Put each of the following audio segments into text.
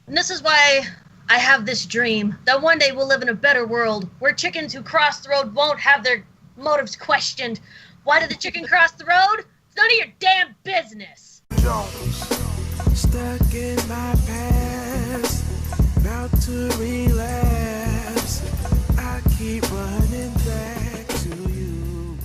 And this is why I have this dream that one day we'll live in a better world where chickens who cross the road won't have their motives questioned. Why did the chicken cross the road? It's none of your damn business. Stuck in my past, about to relapse. I keep running back to you.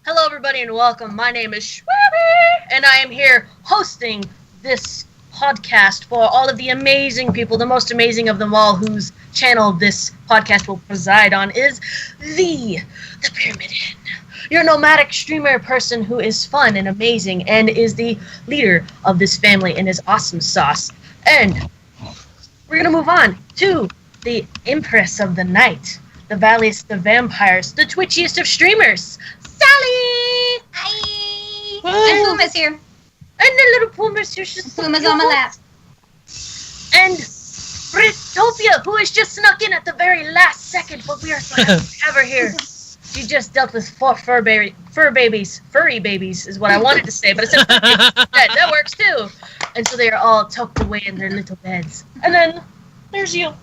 Hello, everybody, and welcome. My name is Shweebe, and I am here hosting this podcast for all of the amazing people. The most amazing of them all, whose channel this podcast will preside on, is the Pyramid Inn. Your nomadic streamer person who is fun and amazing and is the leader of this family and is awesome sauce. And we're going to move on to the Empress of the Night, the valiest of vampires, the twitchiest of streamers, Sally! Hi! And Puma's here. And the little Puma's here. Puma's on my lap. And Brittopia, who has just snuck in at the very last second, but we are so happy to have her here. She just dealt with furry babies is what I wanted to say, but it said fur babies. That works too. And so they are all tucked away in their little beds. And then there's you.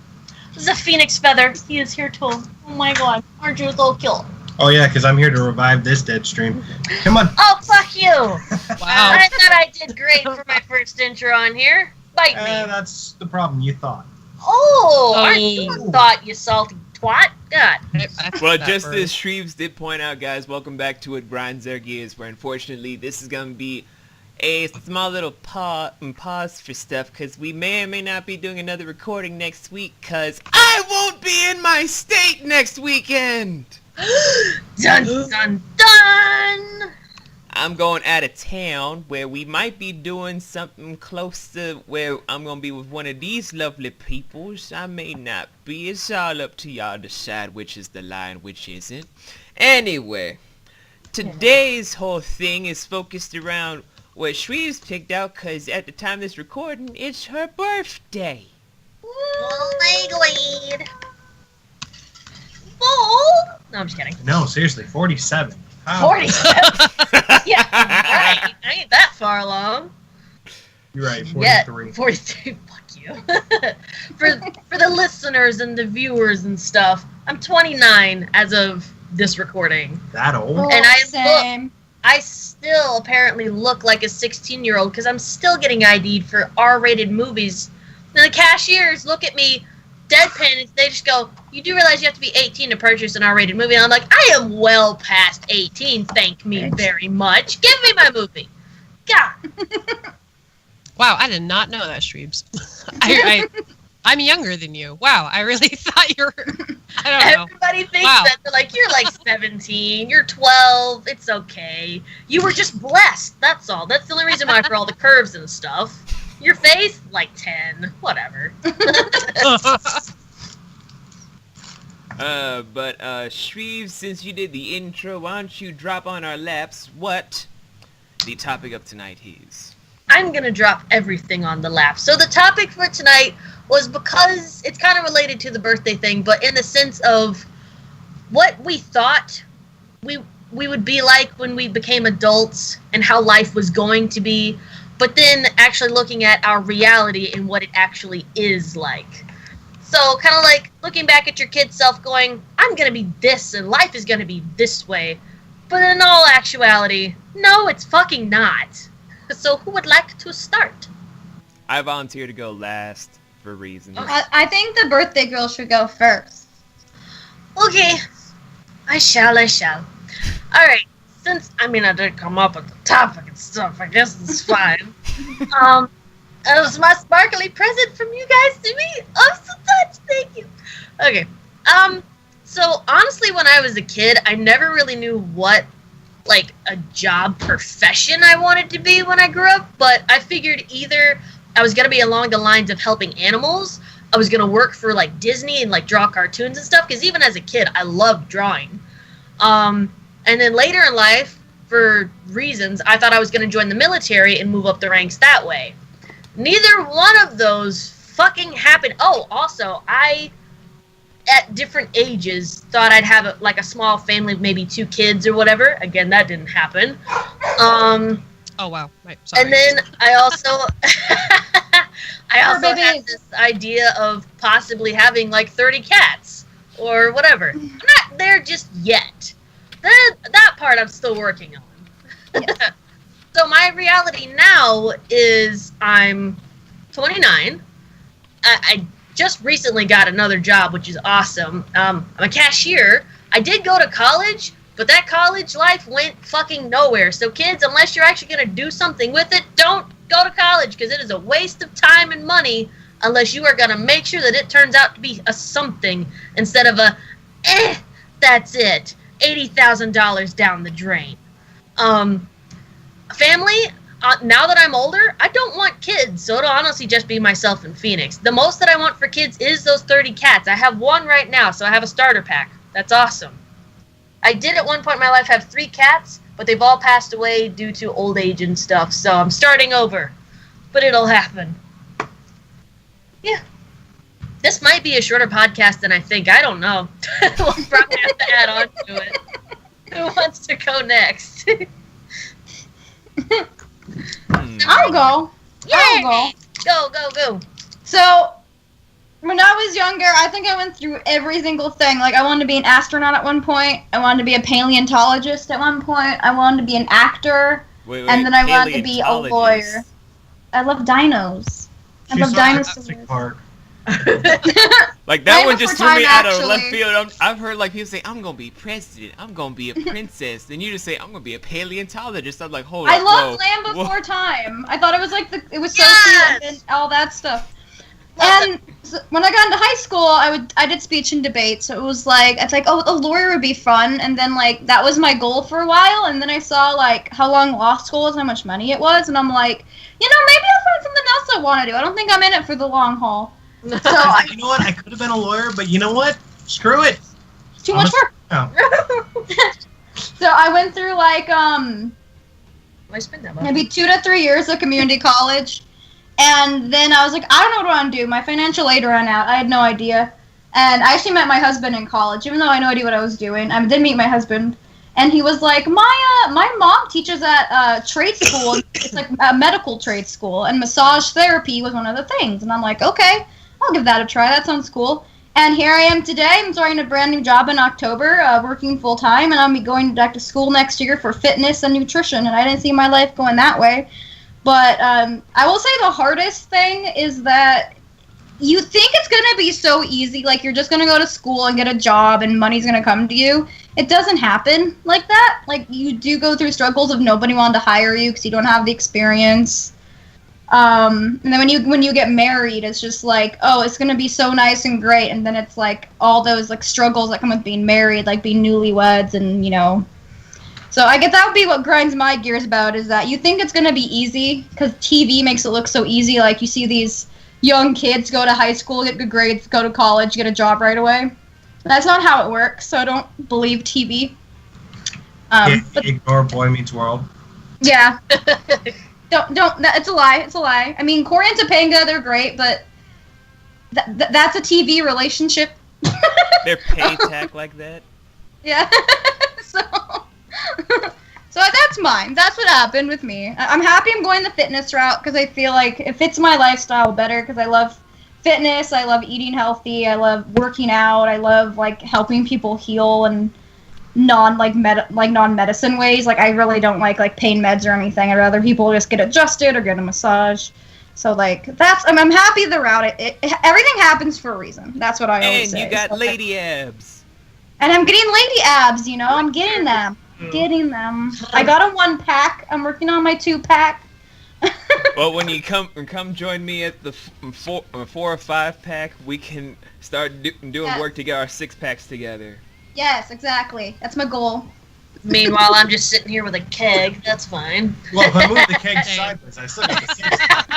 This is a phoenix feather. He is here too. Oh my god, aren't you so cute? Oh yeah, because I'm here to revive this dead stream. Come on. Oh, fuck you! Wow. I thought I did great for my first intro on here. Bite me. That's the problem, you thought. Oh, aren't you a thought, you salty twat? God. Well, just as Shweebes did point out, guys, welcome back to What Grinds Their Gears, where unfortunately this is going to be a small little pause for stuff, because we may or may not be doing another recording next week, because I won't be in my state next weekend! Dun dun dun! I'm going out of town where we might be doing something close to where I'm going to be with one of these lovely peoples. I may not be. It's all up to y'all to decide which is the lie and which isn't. Anyway, today's whole thing is focused around what Shweebe's picked out, because at the time of this recording, it's her birthday. Oh my god. Bold? No, I'm just kidding. No, seriously, 47. How? 47? Yeah, right. I ain't that far along. You're right, 43. Yeah, 43. Fuck you. for the listeners and the viewers and stuff, I'm 29 as of this recording. That old? Oh, And same. I still apparently look like a 16-year-old because I'm still getting ID'd for R-rated movies. And the cashiers look at me deadpan and they just go, "You do realize you have to be 18 to purchase an R-rated movie?" And I'm like, I am well past 18, thank me very much. Give me my movie. God. Wow, I did not know that, Shweebes. I'm younger than you. Wow, I really thought you were... I don't know. Everybody thinks Wow. that. They're like, you're like 17, you're 12, it's okay. You were just blessed, that's all. That's the only reason why, for all the curves and stuff. Your face, like 10, whatever. But Shweeves, since you did the intro, why don't you drop on our laps what the topic of tonight is? I'm going to drop everything on the lap. So the topic for tonight was, because it's kind of related to the birthday thing, but in the sense of what we thought we would be like when we became adults and how life was going to be, but then actually looking at our reality and what it actually is like. So kind of like looking back at your kid self going, I'm going to be this and life is going to be this way. But in all actuality, no, it's fucking not. So who would like to start? I volunteer to go last for reasons. I think the birthday girl should go first. Okay, I shall. Alright, since, I did come up with the topic and stuff, I guess it's fine. It was my sparkly present from you guys to me. I'm so touched, thank you. Okay, so honestly, when I was a kid, I never really knew what, like, a job profession I wanted to be when I grew up, but I figured either I was going to be along the lines of helping animals, I was going to work for, like, Disney and, like, draw cartoons and stuff, because even as a kid, I loved drawing. And then later in life, for reasons, I thought I was going to join the military and move up the ranks that way. Neither one of those fucking happened. Oh, also, I, at different ages, thought I'd have a small family of maybe 2 kids or whatever. Again, that didn't happen. Oh, wow. Right, sorry. And then I also maybe- had this idea of possibly having like 30 cats or whatever. I'm not there just yet. That part I'm still working on. So my reality now is I'm 29. I just recently got another job, which is awesome. I'm a cashier. I did go to college, but that college life went fucking nowhere. So kids, unless you're actually going to do something with it, don't go to college because it is a waste of time and money unless you are going to make sure that it turns out to be a something instead of a, that's it, $80,000 down the drain. Family, now that I'm older, I don't want kids, so it'll honestly just be myself and Phoenix. The most that I want for kids is those 30 cats. I have one right now, so I have a starter pack. That's awesome. I did at one point in my life have 3 cats, but they've all passed away due to old age and stuff, so I'm starting over. But it'll happen. Yeah. This might be a shorter podcast than I think. I don't know. We'll probably have to add on to it. Who wants to go next? I'll go. Yay! I'll go. Go. So, when I was younger, I think I went through every single thing. Like, I wanted to be an astronaut at one point. I wanted to be a paleontologist at one point. I wanted to be an actor. Wait, And then I wanted to be a paleontologist. lawyer. I love dinos. I She love saw dinosaurs. Jurassic Park. Like, that Right one just before threw me time, out of left actually. field. I've heard, like, people say, I'm going to be president. I'm going to be a princess. Then you just say, I'm going to be a paleontologist. I'm like, hold I up, loved whoa, Land whoa. Before Time. I thought it was like it was so Yes! cute and all that stuff. Love And so when I got into high school, I did speech and debate. So it was like it's like, oh, a lawyer would be fun. And then like that was my goal for a while. And then I saw like how long law school was, how much money it was, and I'm like, maybe I'll find something else I want to do. I don't think I'm in it for the long haul. So You know what? I could have been a lawyer, but you know what? Screw it. too much work. Oh. So I went through like Why spend that much? maybe 2 to 3 years of community college. And then I was like, I don't know what I want to do. My financial aid ran out. I had no idea. And I actually met my husband in college, even though I had no idea what I was doing. I did meet my husband. And he was like, my mom teaches at trade school. It's like a medical trade school. And massage therapy was one of the things. And I'm like, okay, I'll give that a try. That sounds cool. And here I am today. I'm starting a brand new job in October, working full time. And I'll be going back to school next year for fitness and nutrition. And I didn't see my life going that way. But I will say the hardest thing is that you think it's going to be so easy. Like, you're just going to go to school and get a job and money's going to come to you. It doesn't happen like that. Like, you do go through struggles of nobody wanting to hire you because you don't have the experience. And then when you get married, it's just like, oh, it's going to be so nice and great. And then it's like all those like struggles that come with being married, like being newlyweds and, So I guess that would be what grinds my gears about is that you think it's going to be easy because TV makes it look so easy. Like, you see these young kids go to high school, get good grades, go to college, get a job right away. That's not how it works, so don't believe TV. But Ignore Boy Meets World. yeah. It's a lie. It's a lie. I mean, Corey and Topanga, they're great, but that's a TV relationship. They're pay tack like that. Yeah. So that's mine. That's what happened with me. I'm happy I'm going the fitness route because I feel like it fits my lifestyle better because I love fitness. I love eating healthy. I love working out. I love like helping people heal and non-medicine ways. Like, I really don't like pain meds or anything. I'd rather people just get adjusted or get a massage. So like I'm happy the route. Everything happens for a reason. That's what I always say. And you got So, lady abs. and I'm getting lady abs, I'm getting them. Getting them. I got a 1-pack. I'm working on my 2-pack. Well, when you come join me at the 4 or 5-pack, we can start doing Yes. work to get our 6-packs together. Yes, exactly. That's my goal. Meanwhile, I'm just sitting here with a keg. That's fine. Well, if I move the keg sideways, I still got the 6-pack.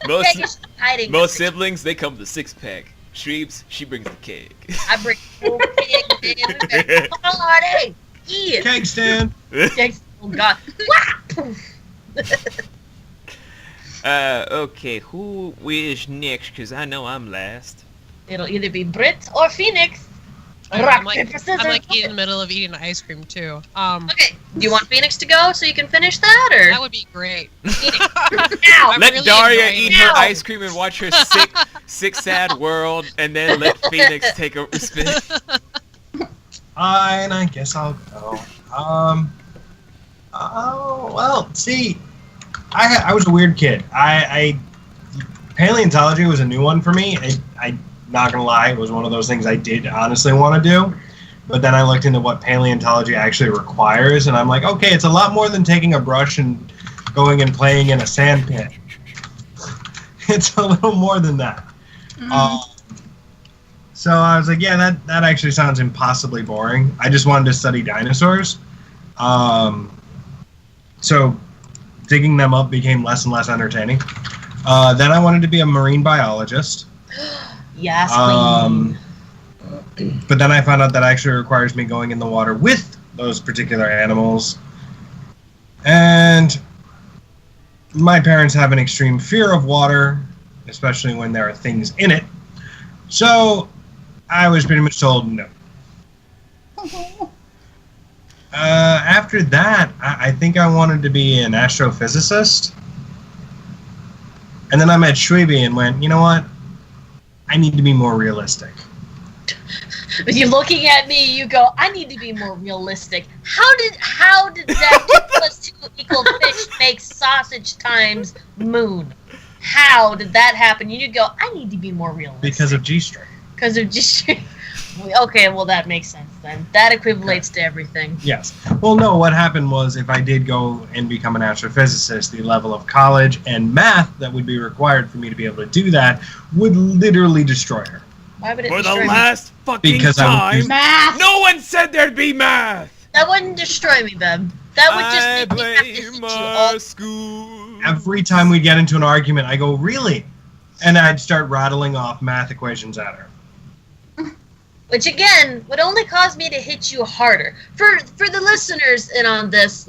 Keg is hiding. Most siblings, they come with a 6-pack. Shweebes, she brings the keg. I bring the whole keg in. Party! Yeah. Keg stand. Kegs. Oh, God. Okay, who is next? Because I know I'm last. It'll either be Britt or Phoenix. Rock, I'm like, paper, scissors. I'm like in the middle of eating ice cream too. Okay, do you want Phoenix to go so you can finish that, or? That would be great. Now! I'm Let really Daria enjoying eat it. her Ow. ice cream and watch her sick, sad world, and then let Phoenix take a spin. And I guess I'll go. Oh, well, see, I was a weird kid. Paleontology was a new one for me. I'm not gonna lie, it was one of those things I did honestly want to do. But then I looked into what paleontology actually requires, and I'm like, okay, it's a lot more than taking a brush and going and playing in a sand pit. It's a little more than that. So I was like, yeah, that actually sounds impossibly boring. I just wanted to study dinosaurs. So digging them up became less and less entertaining. Then I wanted to be a marine biologist. Yes, queen. But then I found out that actually requires me going in the water with those particular animals. And my parents have an extreme fear of water, especially when there are things in it. So I was pretty much told no. After that, I think I wanted to be an astrophysicist. And then I met Shweebe and went, you know what? I need to be more realistic. When you're looking at me, you go, I need to be more realistic. How did that 2 plus 2 equal fish make sausage times moon? How did that happen? You go, I need to be more realistic. Because of G-string. Because of just... Okay, well, that makes sense then. That equivalates to everything. Yes. Well, no, what happened was if I did go and become an astrophysicist, the level of college and math that would be required for me to be able to do that would literally destroy her. Why would it For the destroy me? last fucking Because I would time, use- Math. no one said there'd be math. That wouldn't destroy me, Ben. That would I just make me have to blame hit you my all. school. Every time we get into an argument, I go, really? And I'd start rattling off math equations at her. Which again would only cause me to hit you harder. For the listeners in on this,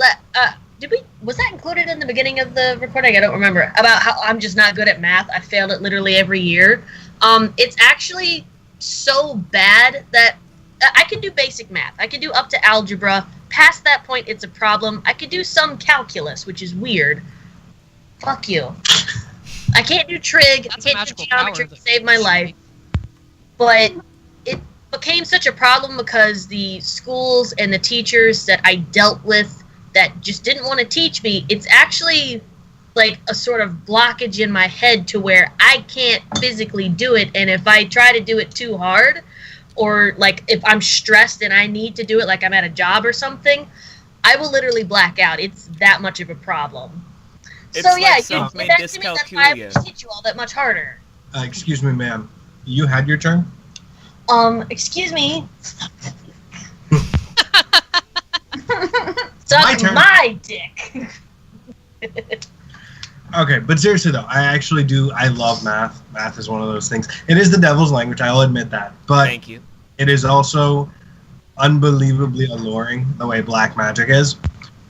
was that included in the beginning of the recording? I don't remember. About how I'm just not good at math. I failed it literally every year. It's actually so bad that I can do basic math. I can do up to algebra. Past that point, it's a problem. I could do some calculus, which is weird. Fuck you. I can't do trig. That's I a can't do magical geometry power to save my life. But it became such a problem because the schools and the teachers that I dealt with that just didn't want to teach me, it's actually like a sort of blockage in my head to where I can't physically do it. And if I try to do it too hard, or like if I'm stressed and I need to do it like I'm at a job or something, I will literally black out. It's that much of a problem. It's so like yeah, you self-made did that to me, that's why I dyscalculia. would hit you all that much harder. Excuse me, ma'am. You had your turn? Excuse me. My Suck turn. my dick. Okay, but seriously though, I love math. Math is one of those things. It is the devil's language, I'll admit that. But Thank you. it is also unbelievably alluring the way black magic is.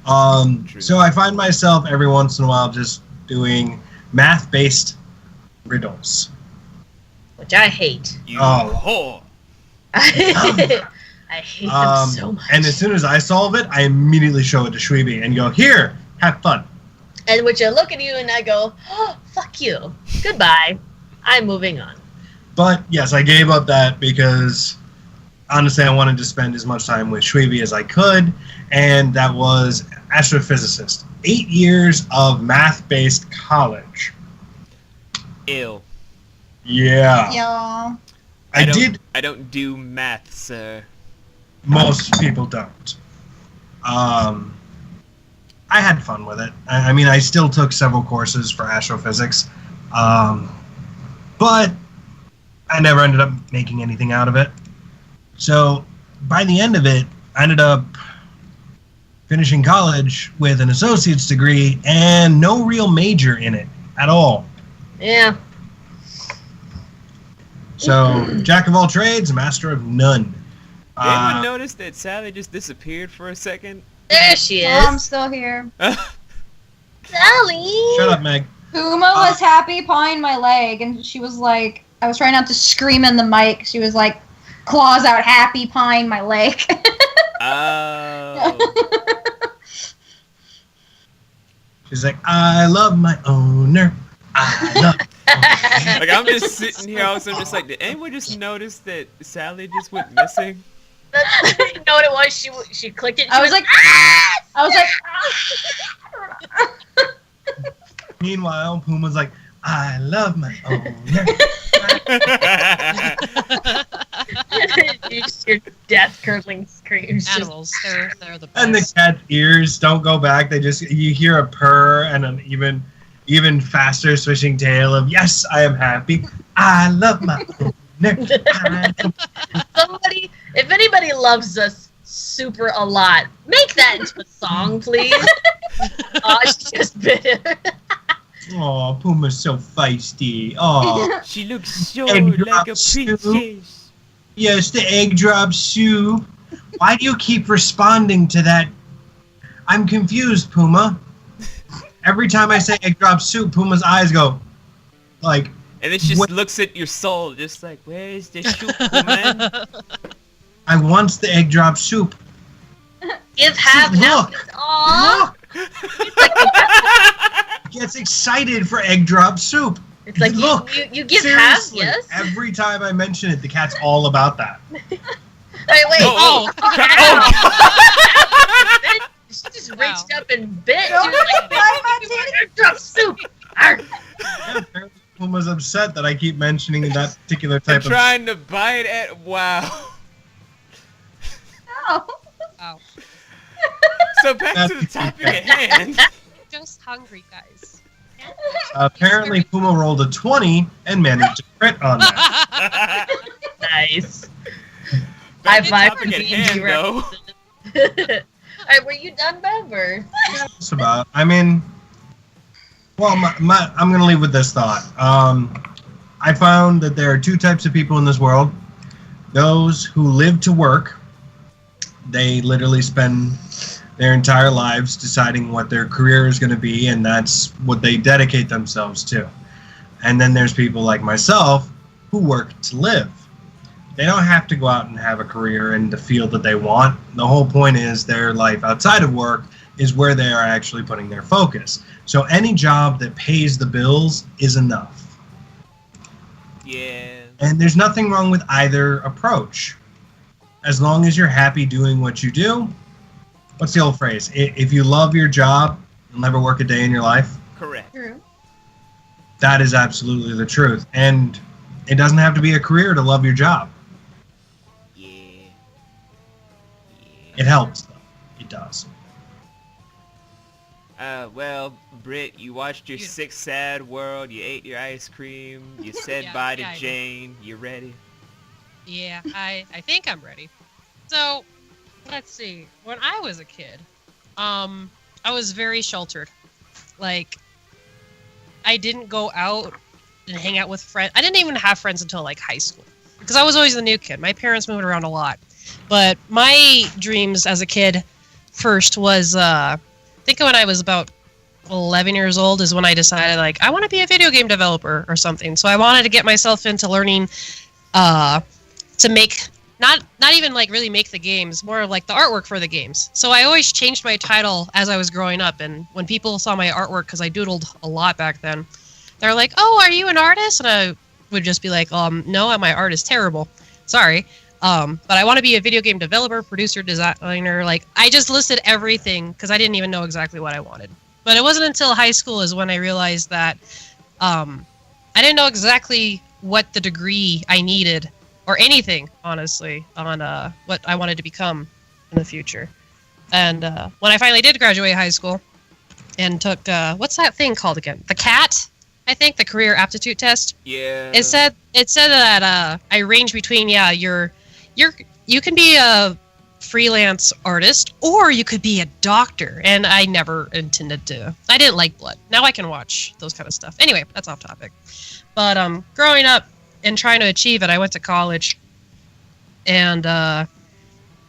So I find myself every once in a while just doing math-based riddles. Which I hate. You Oh. whore. I hate them so much. And as soon as I solve it, I immediately show it to Shweebe and go, here, have fun. And which I look at you and I go, oh, fuck you. Goodbye. I'm moving on. But yes, I gave up that because honestly I wanted to spend as much time with Shweebe as I could, and that was astrophysicist. 8 years of math-based college. Ew. Yeah. Yeah. I don't do math, sir. Most people don't. I had fun with it. I mean, I still took several courses for astrophysics, but I never ended up making anything out of it. So by the end of it, I ended up finishing college with an associate's degree and no real major in it at all. Yeah. So, jack of all trades, master of none. Did anyone notice that Sally just disappeared for a second? There she Oh, I'm is. still here. Sally. Shut up, Meg. Puma was happy pawing my leg, and she was like, I was trying not to scream in the mic. She was like, claws out, happy, pawing my leg. Oh. She's like, I love my owner. I love. Like, I'm just sitting here, also just like, did anyone just notice that Sally just went missing? You know what it was? She clicked it. I was like, Meanwhile, Puma's like, I love my owner. You just hear death curdling screams. Animals, they're the best. And the cat's ears don't go back. You hear a purr and an even faster swishing tail of, yes, I am happy. I love my owner. Somebody, if anybody loves us super a lot, make that into a song, please. Oh, she just bit it. Oh, Puma's so feisty. Oh, She looks so Egg like drop a soup. princess. yes, the egg drop soup. Why do you keep responding to that? I'm confused, Puma. Every time I say egg drop soup, Puma's eyes go like, And then she just What- looks at your soul, just like, where's the soup, woman? I want the egg drop soup. Give half Look. Aww. Look! Gets excited for egg drop soup. It's like Look, you give half, seriously, yes? every time I mention it, the cat's all about that. Wait. Oh, She just Wow. reached up and bit. She Don't was like, bite my "Give me egg drop soup." Arr. Yeah, apparently Puma's upset that I keep mentioning that particular I'm type of. trying to bite at, wow. Oh. Wow. So back to the topic at hand. Just hungry, guys. Apparently, Puma rolled a 20 and managed to crit on that. Nice. Back High to five topic for at D&D hand, though. references. Alright, were you done, Bev? Or? Just about. I mean, well, I'm going to leave with this thought. I found that there are two types of people in this world. Those who live to work. They literally spend their entire lives deciding what their career is going to be, and that's what they dedicate themselves to. And then there's people like myself who work to live. They don't have to go out and have a career in the field that they want. The whole point is their life outside of work is where they are actually putting their focus. So any job that pays the bills is enough. Yeah. And there's nothing wrong with either approach. As long as you're happy doing what you do. What's the old phrase? If you love your job, you'll never work a day in your life. Correct. True. That is absolutely the truth. And it doesn't have to be a career to love your job. Yeah. It helps, though. It does. Well, Britt, you watched your You- sick, sad world. You ate your ice cream. You said Yeah, bye to yeah, I did. Jane. You ready? Yeah, I think I'm ready. So, let's see. When I was a kid, I was very sheltered. Like, I didn't go out and hang out with friends. I didn't even have friends until like high school because I was always the new kid. My parents moved around a lot, but my dreams as a kid first was I think when I was about 11 years old is when I decided like I want to be a video game developer or something. So I wanted to get myself into learning to make not even like really make the games, more of like the artwork for the games. So I always changed my title as I was growing up, and when people saw my artwork, because I doodled a lot back then, they're like, "Oh, are you an artist?" And I would just be like, "No, my art is terrible. Sorry, but I want to be a video game developer, producer, designer." Like I just listed everything because I didn't even know exactly what I wanted. But it wasn't until high school is when I realized that I didn't know exactly what the degree I needed. Or anything, honestly, on what I wanted to become in the future. And when I finally did graduate high school and took, what's that thing called again? The CAT, I think, the Career Aptitude Test. Yeah. It said that I range between, you can be a freelance artist or you could be a doctor. And I never intended to. I didn't like blood. Now I can watch those kind of stuff. Anyway, that's off topic. But growing up, and trying to achieve it, I went to college, and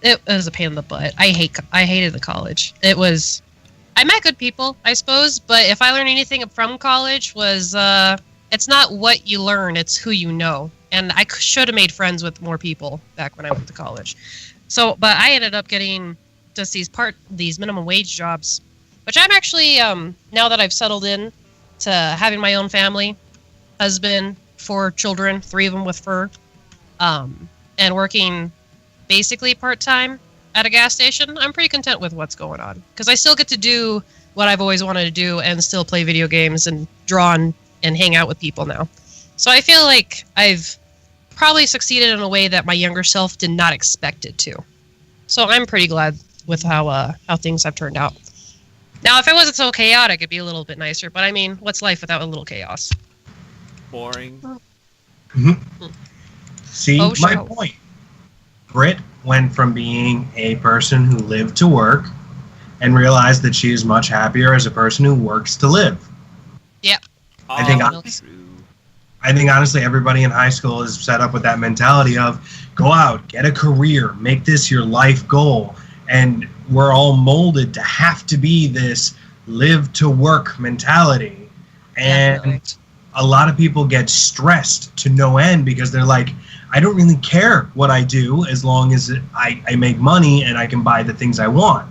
it was a pain in the butt. I hated the college. I met good people, I suppose, but if I learned anything from college was it's not what you learn, it's who you know. and I should have made friends with more people back when I went to college. So, but I ended up getting just these minimum wage jobs, which I'm actually now that I've settled in to having my own family, husband, 4 children, 3 of them with fur, and working basically part-time at a gas station. I'm pretty content with what's going on because I still get to do what I've always wanted to do and still play video games and draw and hang out with people now. So I feel like I've probably succeeded in a way that my younger self did not expect it to. So I'm pretty glad with how things have turned out. Now, if it wasn't so chaotic, it'd be a little bit nicer. But I mean, what's life without a little chaos? Boring. See, my point. Britt went from being a person who lived to work and realized that she is much happier as a person who works to live. Yep. I think honestly everybody in high school is set up with that mentality of go out, get a career, make this your life goal. And we're all molded to have to be this live to work mentality. And Definitely. a lot of people get stressed to no end because they're like, I don't really care what I do as long as I make money and I can buy the things I want.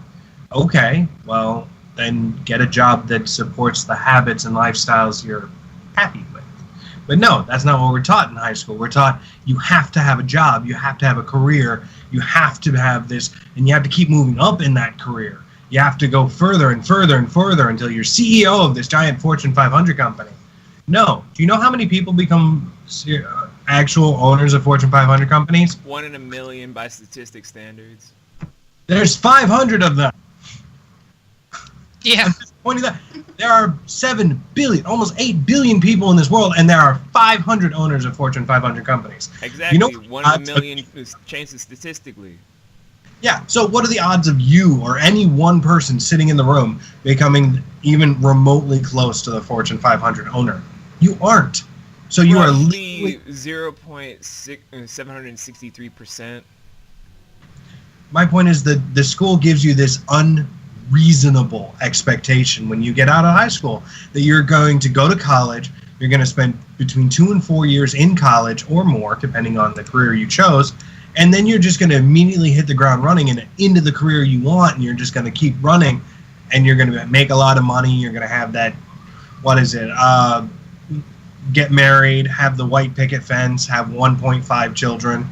Okay, well, then get a job that supports the habits and lifestyles you're happy with. But no, that's not what we're taught in high school. We're taught you have to have a job, you have to have a career, you have to have this, and you have to keep moving up in that career. You have to go further and further and further until you're CEO of this giant Fortune 500 company. No. Do you know how many people become actual owners of Fortune 500 companies? 1 in a million by statistic standards. There's 500 of them. Yeah. I'm just pointing that there are 7 billion, almost 8 billion people in this world, and there are 500 owners of Fortune 500 companies. Exactly. You know, 1 in a million is chances statistically. Yeah. So what are the odds of you or any one person sitting in the room becoming even remotely close to the Fortune 500 owner? You aren't. So you are literally 0.763%. My point is that the school gives you this unreasonable expectation when you get out of high school that you're going to go to college, you're going to spend between 2 and 4 years in college or more, depending on the career you chose, and then you're just going to immediately hit the ground running and into the career you want, and you're just going to keep running, and you're going to make a lot of money, you're going to have that, get married, have the white picket fence, have 1.5 children.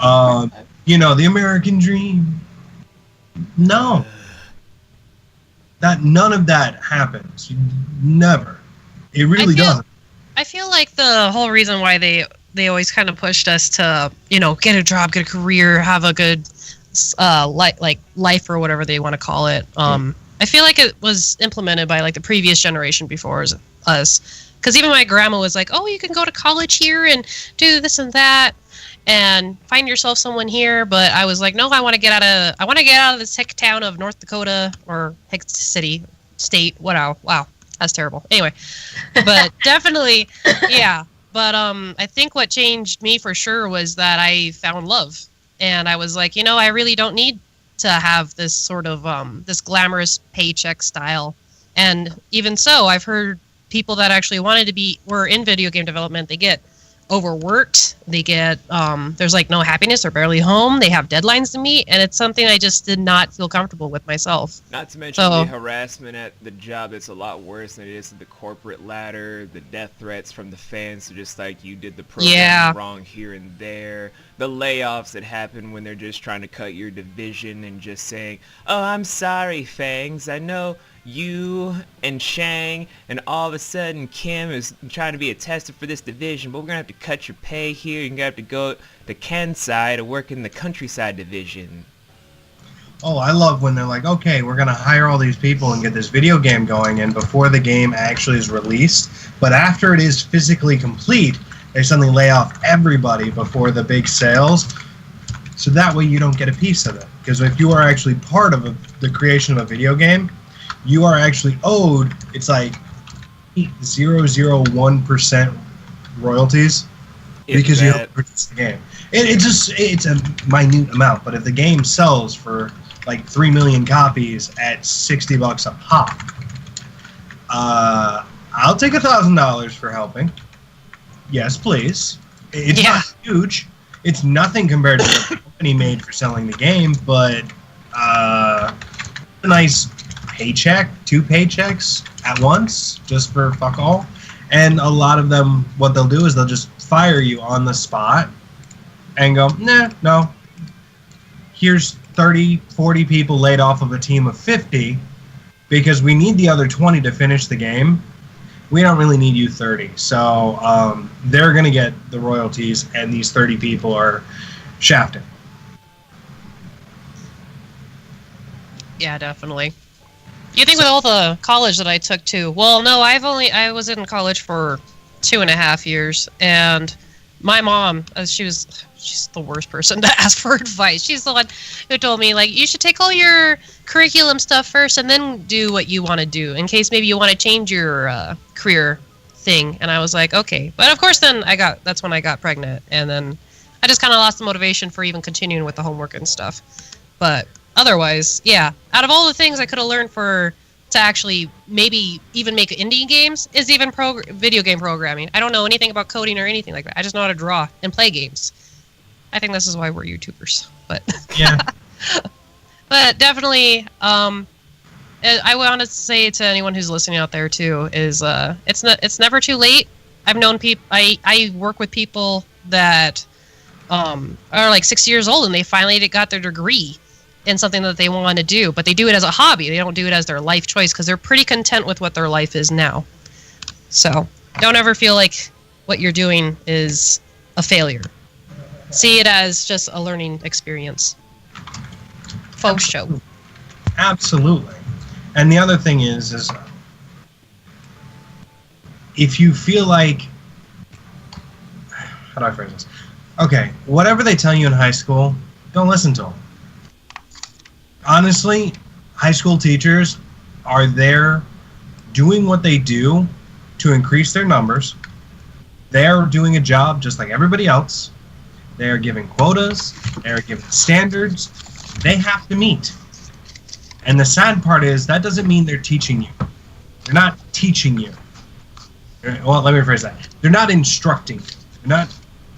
The American dream. No. None of that happens. Never. It really doesn't. I feel like the whole reason why they always kind of pushed us to, get a job, get a career, have a good life or whatever they want to call it. I feel like it was implemented by like the previous generation before us. Because even my grandma was like, oh, you can go to college here and do this and that and find yourself someone here. But I was like, no, I want to get out of this hick town of North Dakota or hick city, state. Wow, that's terrible. Anyway, but definitely, yeah. But I think what changed me for sure was that I found love. And I was like, I really don't need to have this sort of this glamorous paycheck style. And even so, I've heard people that actually were in video game development, they get overworked, they get there's like no happiness, they're barely home, they have deadlines to meet, and it's something I just did not feel comfortable with myself. Not to mention the harassment at the job. It's a lot worse than it is at the corporate ladder, the death threats from the fans, so just like you did the program wrong here and there, the layoffs that happen when they're just trying to cut your division and just saying, oh, I'm sorry, Fangs, I know you and Shang and all of a sudden Kim is trying to be a tester for this division, but we're gonna have to cut your pay here. You're gonna have to go to Kansai to work in the countryside division. Oh, I love when they're like, okay, we're gonna hire all these people and get this video game going, and before the game actually is released, but after it is physically complete, they suddenly lay off everybody before the big sales, so that way you don't get a piece of it. Because if you are actually part of the creation of a video game, you are actually owed, it's like 0.001% royalties because you helped produce the game. It's a minute amount, but if the game sells for like 3 million copies at $60 a pop, I'll take $1,000 for helping. Yes, please. It's Yeah. not huge. It's nothing compared to what the company made for selling the game, but a nice paycheck, 2 paychecks at once, just for fuck all. And a lot of them, what they'll do is they'll just fire you on the spot and go, nah, no. Here's 30, 40 people laid off of a team of 50 because we need the other 20 to finish the game. We don't really need you 30. So they're going to get the royalties, and these 30 people are shafted. Yeah, definitely. You think with all the college that I took too? Well, no, I was in college for 2.5 years, and my mom, she's the worst person to ask for advice. She's the one who told me, like, you should take all your curriculum stuff first and then do what you want to do in case maybe you want to change your career thing. And I was like, okay. But of course then that's when I got pregnant, and then I just kind of lost the motivation for even continuing with the homework and stuff. But otherwise, yeah, out of all the things I could have learned to actually maybe even make indie games is even video game programming. I don't know anything about coding or anything like that. I just know how to draw and play games. I think this is why we're YouTubers. But Yeah. but definitely, I want to say to anyone who's listening out there too is it's never too late. I've known people. I work with people that are like 60 years old and they finally got their degree in something that they want to do, but they do it as a hobby. They don't do it as their life choice because they're pretty content with what their life is now. So don't ever feel like what you're doing is a failure. See it as just a learning experience. Faux show. Absolutely. And the other thing is if you feel like, how do I phrase this? Okay, whatever they tell you in high school, don't listen to them. Honestly, high school teachers are there doing what they do to increase their numbers. They're doing a job just like everybody else. They are giving quotas. They are giving standards. They have to meet. And the sad part is that doesn't mean they're teaching you. They're not teaching you. Well, let me rephrase that. They're not instructing you. They're not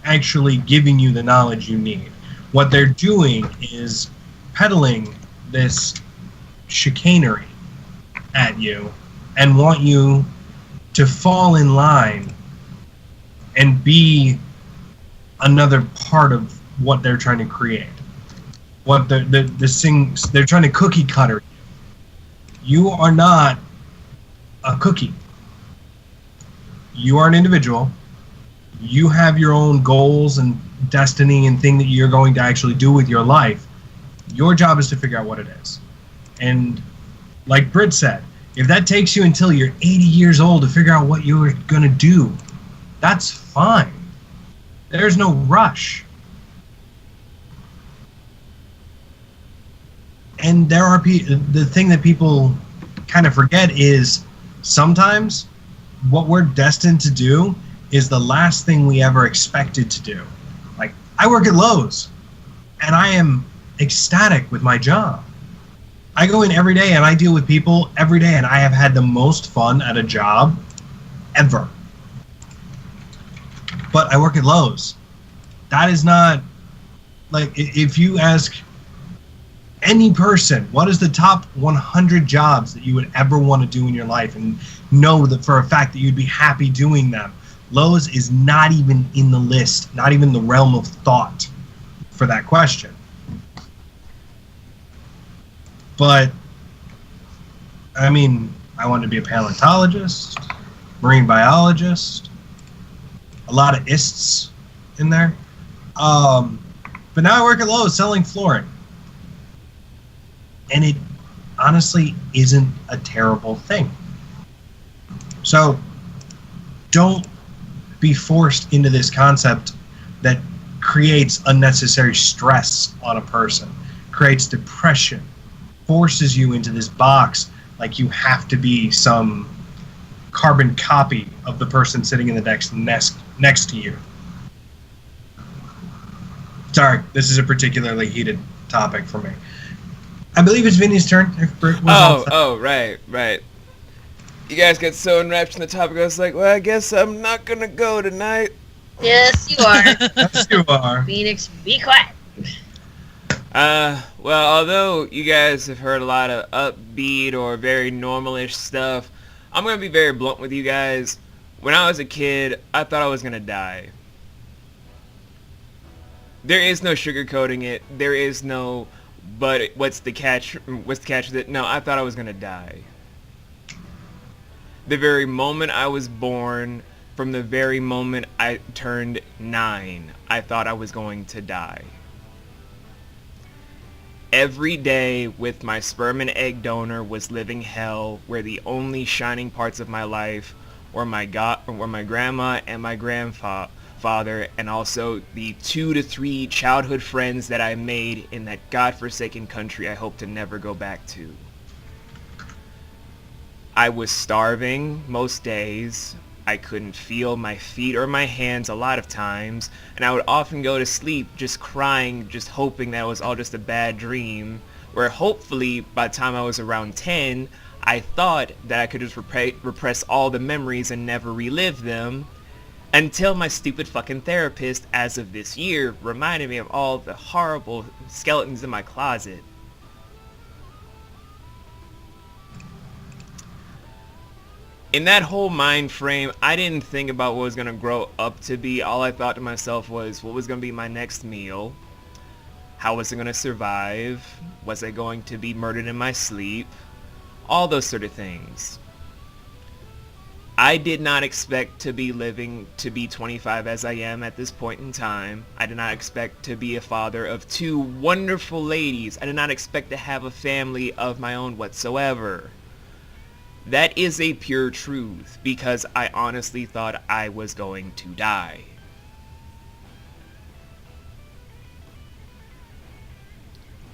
actually giving you the knowledge you need. What they're doing is peddling this chicanery at you and want you to fall in line and be another part of what they're trying to create. What they're trying to cookie cutter. You are not a cookie. You are an individual. You have your own goals and destiny and thing that you're going to actually do with your life. Your job is to figure out what it is. And like Britt said, if that takes you until you're 80 years old to figure out what you're going to do, that's fine. There's no rush. And there are the thing that people kind of forget is sometimes what we're destined to do is the last thing we ever expected to do. Like, I work at Lowe's, and I am ecstatic with my job. I go in every day and I deal with people every day, and I have had the most fun at a job ever. But I work at Lowe's. That is not, like, if you ask any person, what is the top 100 jobs that you would ever want to do in your life and know that for a fact that you'd be happy doing them, Lowe's is not even in the list, not even the realm of thought for that question. But, I mean, I wanted to be a paleontologist, marine biologist, a lot of ists in there. But now I work at Lowe's selling flooring. And it honestly isn't a terrible thing. So don't be forced into this concept that creates unnecessary stress on a person, creates depression, forces you into this box like you have to be some carbon copy of the person sitting in the next to you. Sorry, this is a particularly heated topic for me. I believe it's Vinny's turn. If Britt was Right. You guys get so enwrapped in the topic, I was like, well, I guess I'm not gonna go tonight. Yes, you are. Yes, you are. Phoenix, be quiet. Well, although you guys have heard a lot of upbeat or very normalish stuff, I'm gonna be very blunt with you guys. When I was a kid, I thought I was gonna die. There is no sugarcoating it. There is no, but what's the catch? What's the catch with it? No, I thought I was gonna die. The very moment I was born, from the very moment I turned 9, I thought I was going to die. Every day with my sperm and egg donor was living hell, where the only shining parts of my life were my grandma and my grandfather, and also the 2 to 3 childhood friends that I made in that godforsaken country I hope to never go back to. I was starving most days. I couldn't feel my feet or my hands a lot of times, and I would often go to sleep just crying, just hoping that it was all just a bad dream, where hopefully by the time I was around 10, I thought that I could just repress all the memories and never relive them, until my stupid fucking therapist, as of this year, reminded me of all the horrible skeletons in my closet. In that whole mind frame, I didn't think about what was going to grow up to be. All I thought to myself was, what was going to be my next meal? How was I going to survive? Was I going to be murdered in my sleep? All those sort of things. I did not expect to be living to be 25 as I am at this point in time. I did not expect to be a father of 2 wonderful ladies. I did not expect to have a family of my own whatsoever. That is a pure truth, because I honestly thought I was going to die.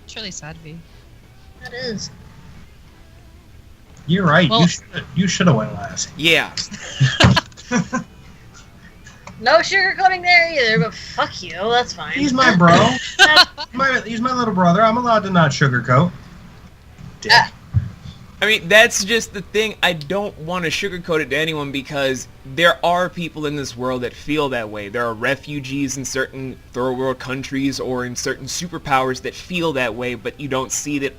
It's really sad, V. That is. You're right. Well- You should have went last. Yeah. No sugarcoating there either, but fuck you. That's fine. He's my bro. He's my little brother. I'm allowed to not sugarcoat. Dick. I mean, that's just the thing. I don't want to sugarcoat it to anyone, because there are people in this world that feel that way. There are refugees in certain third world countries or in certain superpowers that feel that way, but you don't see that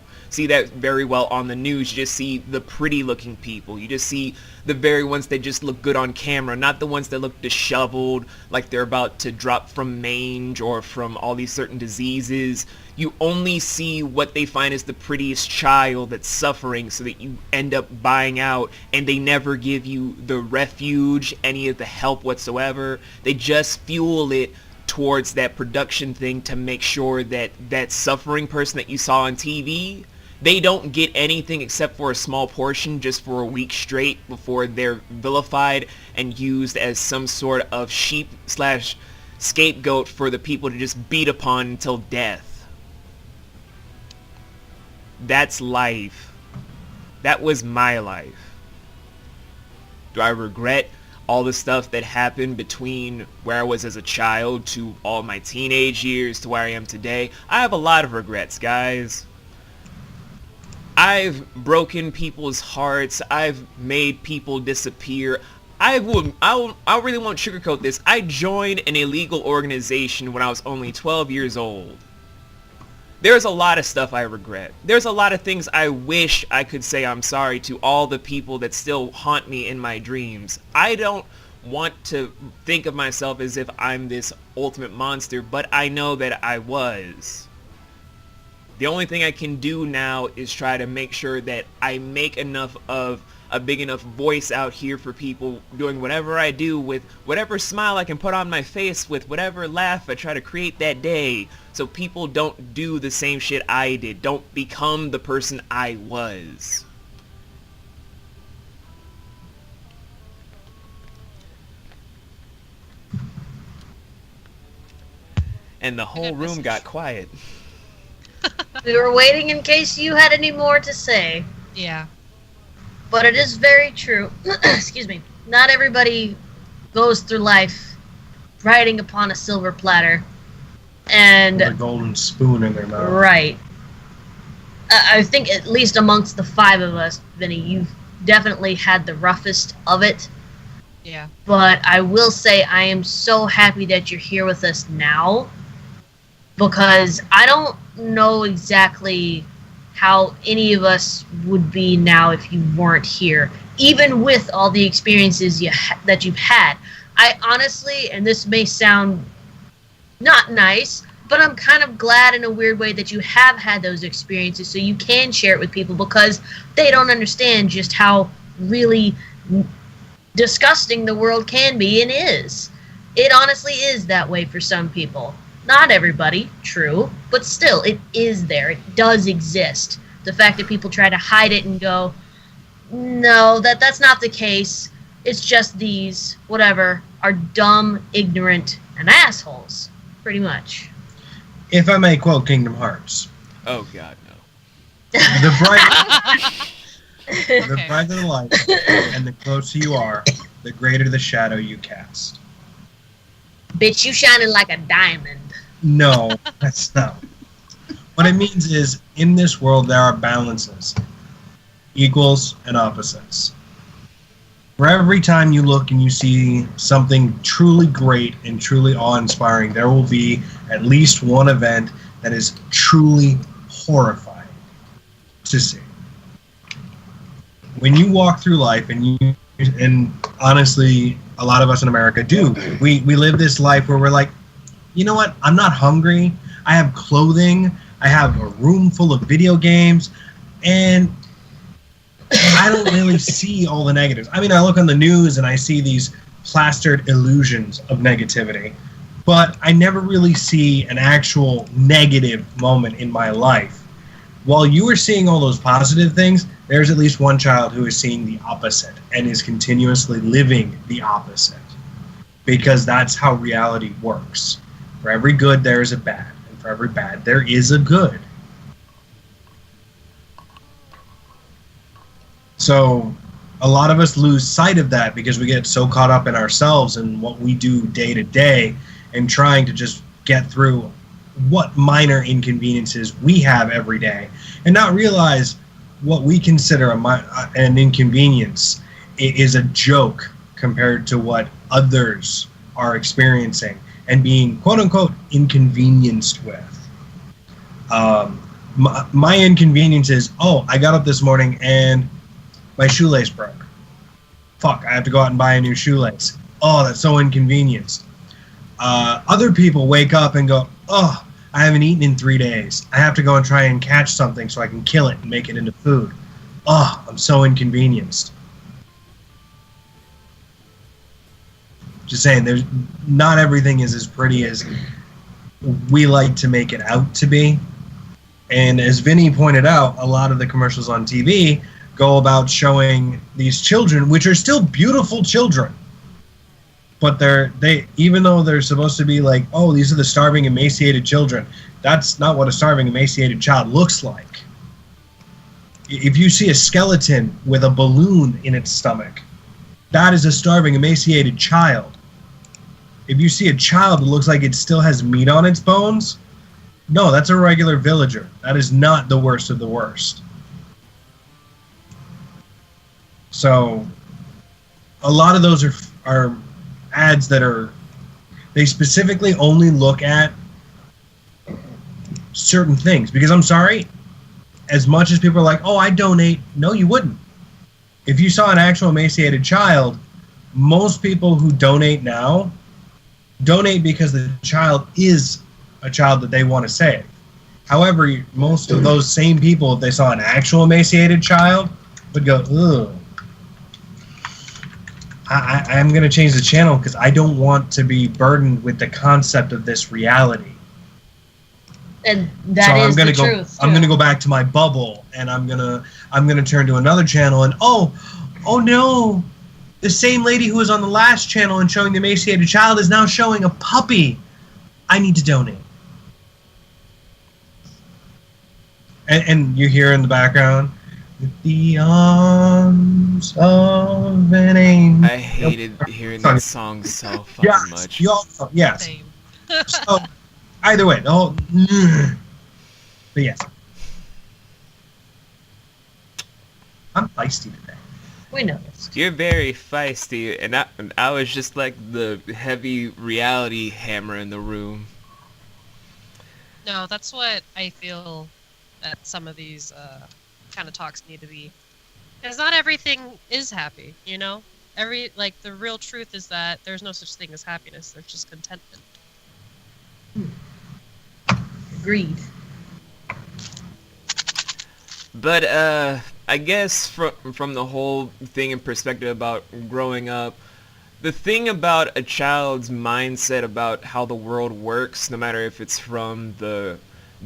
very well on the news. You just see the pretty looking people. You just see the very ones that just look good on camera, not the ones that look disheveled, like they're about to drop from mange or from all these certain diseases. You only see what they find is the prettiest child that's suffering, so that you end up buying out, and they never give you the refuge, any of the help whatsoever. They just fuel it towards that production thing to make sure that that suffering person that you saw on TV, they don't get anything except for a small portion just for a week straight before they're vilified and used as some sort of sheep/scapegoat for the people to just beat upon until death. That's life. That was my life. Do I regret all the stuff that happened between where I was as a child to all my teenage years to where I am today? I have a lot of regrets, guys. I've broken people's hearts. I've made people disappear. I really won't sugarcoat this. I joined an illegal organization when I was only 12 years old. There's a lot of stuff I regret. There's a lot of things I wish I could say I'm sorry to all the people that still haunt me in my dreams. I don't want to think of myself as if I'm this ultimate monster, but I know that I was. The only thing I can do now is try to make sure that I make enough of a big enough voice out here for people, doing whatever I do with whatever smile I can put on my face, with whatever laugh I try to create that day, so people don't do the same shit I did, don't become the person I was. And the whole room got quiet. We were waiting in case you had any more to say. Yeah. But it is very true. Excuse me. Not everybody goes through life riding upon a silver platter. And With a golden spoon in their mouth. right. I think at least amongst the 5 of us, Vinny, you've definitely had the roughest of it. Yeah. But I will say I am so happy that you're here with us now, because I don't know exactly how any of us would be now if you weren't here, even with all the experiences that you've had. I honestly, and this may sound not nice, but I'm kind of glad in a weird way that you have had those experiences so you can share it with people, because they don't understand just how really disgusting the world can be and is. It honestly is that way for some people. Not everybody, true, but still, it is there. It does exist. The fact that people try to hide it and go, no, that's not the case. It's just these, whatever, are dumb, ignorant, and assholes. Pretty much. If I may quote Kingdom Hearts, Oh God, no. the bright, the Okay. brighter the light, and the closer you are, the greater the shadow you cast. Bitch, you shining like a diamond. No, that's not. What it means is, in this world, there are balances, equals and opposites. For every time you look and you see something truly great and truly awe-inspiring, there will be at least one event that is truly horrifying to see. When you walk through life, and honestly, a lot of us in America do, we live this life where we're like, you know what, I'm not hungry, I have clothing, I have a room full of video games, and I don't really see all the negatives. I mean, I look on the news and I see these plastered illusions of negativity, but I never really see an actual negative moment in my life. While you are seeing all those positive things, there's at least one child who is seeing the opposite and is continuously living the opposite, because that's how reality works. For every good, there is a bad, and for every bad, there is a good. So a lot of us lose sight of that because we get so caught up in ourselves and what we do day to day and trying to just get through what minor inconveniences we have every day and not realize what we consider an inconvenience is a joke compared to what others are experiencing and being quote-unquote inconvenienced with. My inconvenience is, I got up this morning and my shoelace broke. Fuck, I have to go out and buy a new shoelace. Oh, that's so inconvenienced. Other people wake up and go, I haven't eaten in 3 days. I have to go and try and catch something so I can kill it and make it into food. I'm so inconvenienced. Just saying, there's not everything is as pretty as we like to make it out to be. And as Vinny pointed out, a lot of the commercials on TV go about showing these children, which are still beautiful children, but they even though they're supposed to be like, these are the starving, emaciated children, that's not what a starving, emaciated child looks like. If you see a skeleton with a balloon in its stomach, that is a starving, emaciated child. If you see a child that looks like it still has meat on its bones, no, that's a regular villager. That is not the worst of the worst. So a lot of those are ads that they specifically only look at certain things. Because I'm sorry, as much as people are like, I donate, no, you wouldn't. If you saw an actual emaciated child, most people who donate now donate because the child is a child that they want to save. However, most of those same people, if they saw an actual emaciated child, would go, ugh. I'm going to change the channel because I don't want to be burdened with the concept of this reality. And that is the truth. I'm going to go back to my bubble, and I'm going to turn to another channel, and oh no, the same lady who was on the last channel and showing the emaciated child is now showing a puppy. I need to donate. And you hear in the background, with the arms of an angel. I hated hearing that song so fucking much. Yes. Same. So, either way, the whole. But yes. I'm feisty today. We noticed. You're very feisty, and I was just like the heavy reality hammer in the room. No, that's what I feel that some of these kind of talks need to be. Because not everything is happy, you know? The real truth is that there's no such thing as happiness, there's just contentment. Agreed. But I guess from the whole thing in perspective about growing up, the thing about a child's mindset about how the world works, no matter if it's from the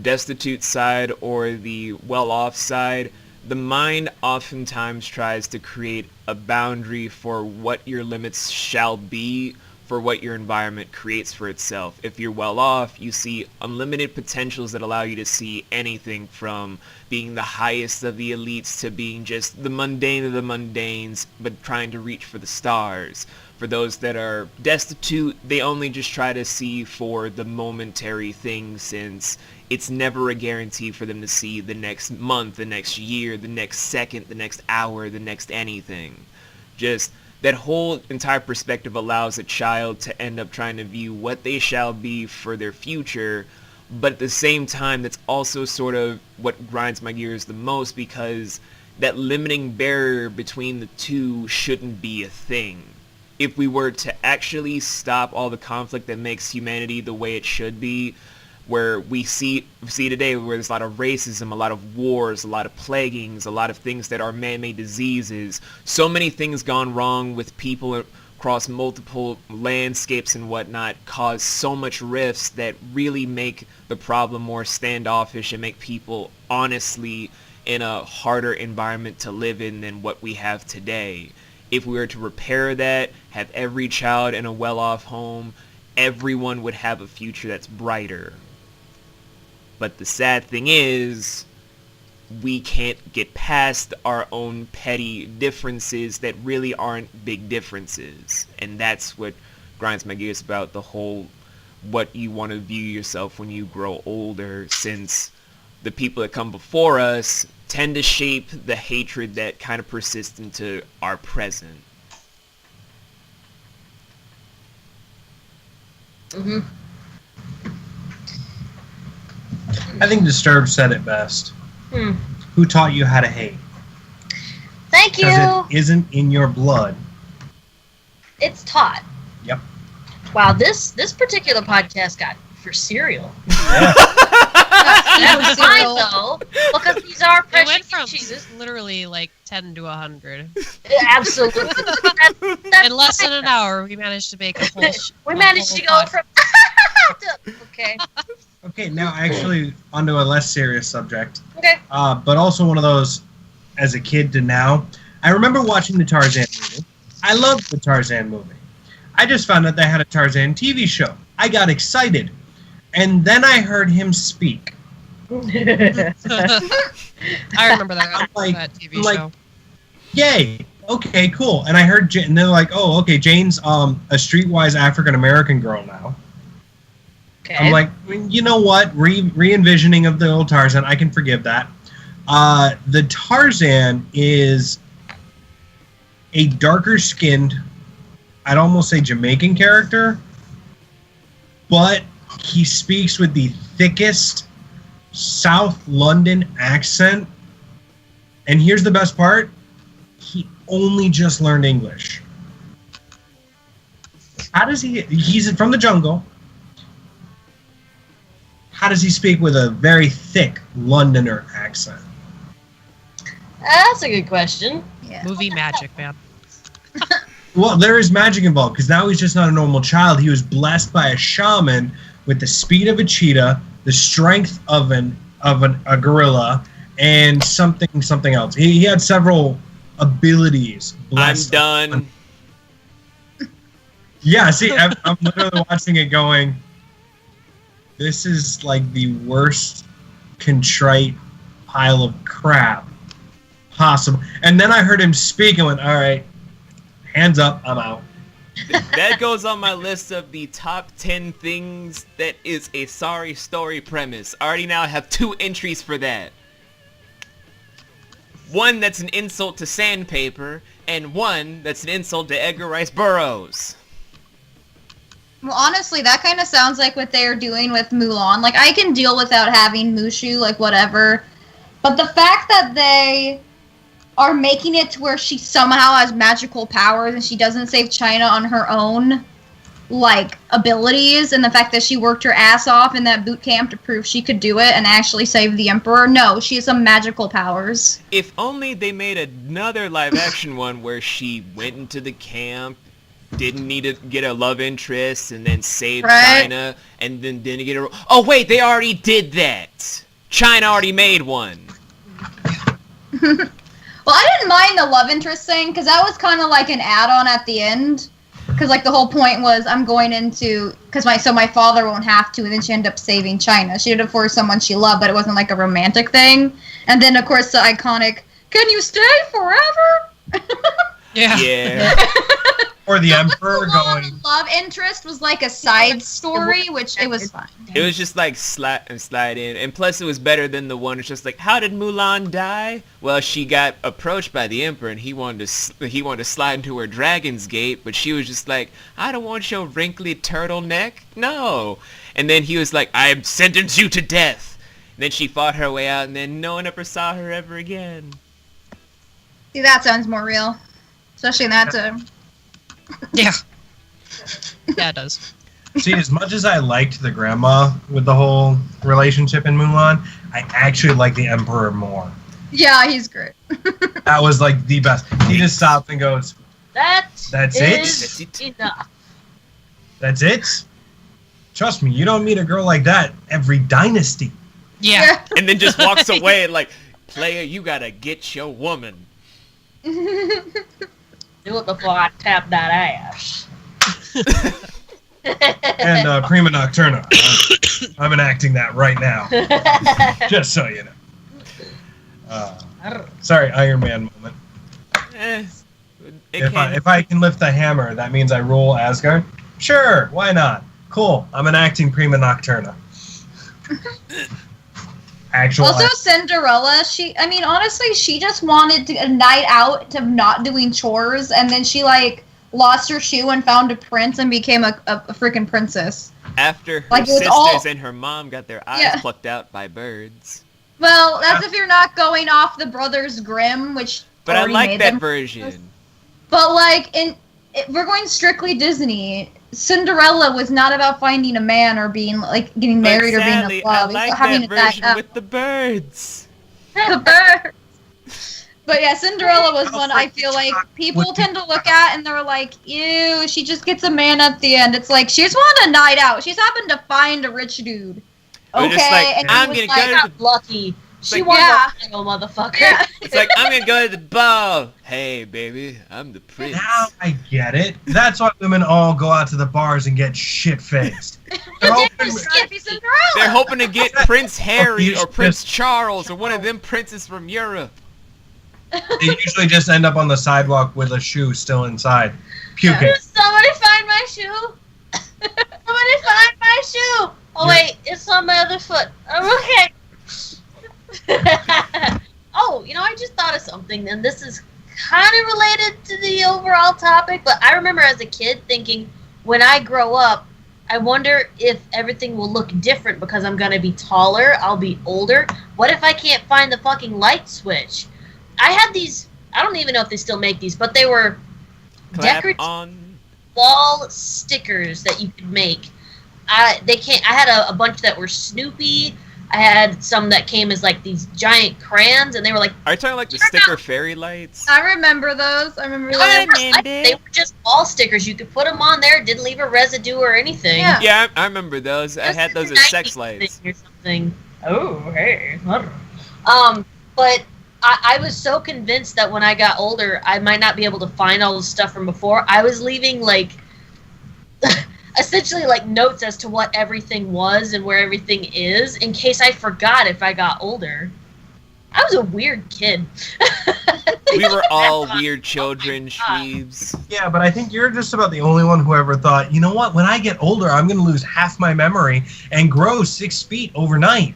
destitute side or the well-off side, the mind oftentimes tries to create a boundary for what your limits shall be, for what your environment creates for itself. If you're well off, you see unlimited potentials that allow you to see anything from being the highest of the elites to being just the mundane of the mundanes, but trying to reach for the stars. For those that are destitute, they only just try to see for the momentary things, since it's never a guarantee for them to see the next month, the next year, the next second, the next hour, the next anything. Just that whole entire perspective allows a child to end up trying to view what they shall be for their future, but at the same time, that's also sort of what grinds my gears the most, because that limiting barrier between the two shouldn't be a thing. If we were to actually stop all the conflict that makes humanity the way it should be, where we see today where there's a lot of racism, a lot of wars, a lot of plaguings, a lot of things that are man-made diseases, so many things gone wrong with people across multiple landscapes and whatnot, cause so much rifts that really make the problem more standoffish and make people honestly in a harder environment to live in than what we have today. If we were to repair that, have every child in a well-off home, everyone would have a future that's brighter. But the sad thing is, we can't get past our own petty differences that really aren't big differences. And that's what grinds my gears about the whole what you want to view yourself when you grow older, since the people that come before us tend to shape the hatred that kind of persists into our present. Mm-hmm. I think Disturbed said it best. Who taught you how to hate? Thank you. Because it isn't in your blood. It's taught. Yep. Wow, this particular podcast got for cereal. Yeah. That's fine though, because these are It precious went from cheeses. literally like 10 to 100. Absolutely. That's In less fine. than an hour, we managed to make a whole. We managed to go from. Okay. Okay, now actually onto a less serious subject. Okay. But also one of those, as a kid to now. I remember watching the Tarzan movie. I loved the Tarzan movie. I just found out they had a Tarzan TV show. I got excited. And then I heard him speak. I remember that, I'm like- that TV I'm like, show. Yay! Okay, cool. And I heard, and they're like, oh, okay, Jane's a streetwise African-American girl now. Okay. I'm like, you know what? Re-envisioning of the old Tarzan, I can forgive that. The Tarzan is a darker-skinned, I'd almost say Jamaican character, but he speaks with the thickest South London accent. And here's the best part. He only just learned English. How does he's from the jungle. How does he speak with a very thick Londoner accent? That's a good question. Yeah. Movie magic, man. Well, there is magic involved, because now he's just not a normal child. He was blessed by a shaman with the speed of a cheetah, the strength of a gorilla, and something else. He had several abilities. I'm blessed done. Yeah, see, I'm literally watching it going, this is like the worst contrite pile of crap possible. And then I heard him speak and went, all right, hands up, I'm out. That goes on my list of the top 10 things that is a sorry story premise. I already now have 2 entries for that. One that's an insult to sandpaper, and one that's an insult to Edgar Rice Burroughs. Well, honestly, that kind of sounds like what they're doing with Mulan. Like, I can deal without having Mushu, like, whatever. But the fact that they are making it to where she somehow has magical powers and she doesn't save China on her own, like, abilities, and the fact that she worked her ass off in that boot camp to prove she could do it and actually save the Emperor, no, she has some magical powers. If only they made another live-action one where she went into the camp, didn't need to get a love interest, and then saved China, and then didn't get a... Oh, wait, they already did that! China already made one! Well, I didn't mind the love interest thing, because that was kind of like an add-on at the end. Because, like, the whole point was, I'm going into... Because my father won't have to, and then she ended up saving China. She did it for someone she loved, but it wasn't, like, a romantic thing. And then, of course, the iconic, can you stay forever? Yeah. Or the Emperor The going... love interest was, like, a side story, which it was fine. It was just like slide in, and plus it was better than the one. It's just like, how did Mulan die? Well, she got approached by the Emperor, and he wanted to slide into her dragon's gate, but she was just like, I don't want your wrinkly turtleneck, no. And then he was like, I sentence you to death. And then she fought her way out, and then no one ever saw her ever again. See, that sounds more real, especially in that time. Yeah. Yeah, it does. See, as much as I liked the grandma with the whole relationship in Mulan, I actually like the Emperor more. Yeah, he's great. That was like the best. He just stops and goes, That's it? enough. That's it? Trust me, you don't meet a girl like that every dynasty. Yeah. And then just walks away and like, player, you gotta get your woman. Do it before I tap that ass. And Prima Nocturna. I'm enacting that right now. Just so you know. Sorry, Iron Man moment. If I can lift the hammer, that means I rule Asgard? Sure, why not? Cool, I'm enacting Prima Nocturna. Also, Cinderella, honestly, she just wanted a night out of not doing chores, and then she, like, lost her shoe and found a prince and became a freaking princess. After her Like, sisters and her mom got their eyes plucked out by birds. Well, that's if you're not going off the Brothers Grimm, which But I already like made that them. version. But, like, we're going strictly Disney. Cinderella was not about finding a man or being, like, getting married or being in love. I like It's having that a night version out. with the birds. The birds. But yeah, Cinderella was one I feel like people tend to look at and they're like, ew, she just gets a man at the end. It's like, she just wanted a night out. She's happened to find a rich dude. Or Okay, just like, and I'm he gonna was go like, to the... Lucky. She like, won yeah. the title, motherfucker. Yeah. It's like, I'm gonna go to the ball. Hey, baby, I'm the prince. Now I get it. That's why women all go out to the bars and get shit-faced. They're hoping, Skippy Cinderella. They're hoping to get Prince Harry you or Prince just- Charles or one of them princes from Europe. they usually just end up on the sidewalk with a shoe still inside, puking. Somebody find my shoe. Somebody find my shoe. Oh, wait, it's on my other foot. I'm okay. Oh, I just thought of something, and this is kind of related to the overall topic, but I remember as a kid thinking, when I grow up, I wonder if everything will look different because I'm going to be taller, I'll be older. What if I can't find the fucking light switch? I had these, I don't even know if they still make these, but they were Clap decorative on. wall stickers that you could make. I had a bunch that were Snoopy. I had some that came as like these giant crayons, and they were like. Are you talking like the sticker fairy lights? I remember those. I remember those. They were just wall stickers. You could put them on there. It didn't leave a residue or anything. Yeah. Yeah, I remember those. I Just had those the as sex 90s lights. thing or something. Oh, hey. But I was so convinced that when I got older, I might not be able to find all the stuff from before. I was leaving like. Essentially like notes as to what everything was and where everything is in case I forgot if I got older. I was a weird kid. We were all weird children, Shweebes. Yeah, but I think you're just about the only one who ever thought, you know what, when I get older, I'm going to lose half my memory and grow 6 feet overnight.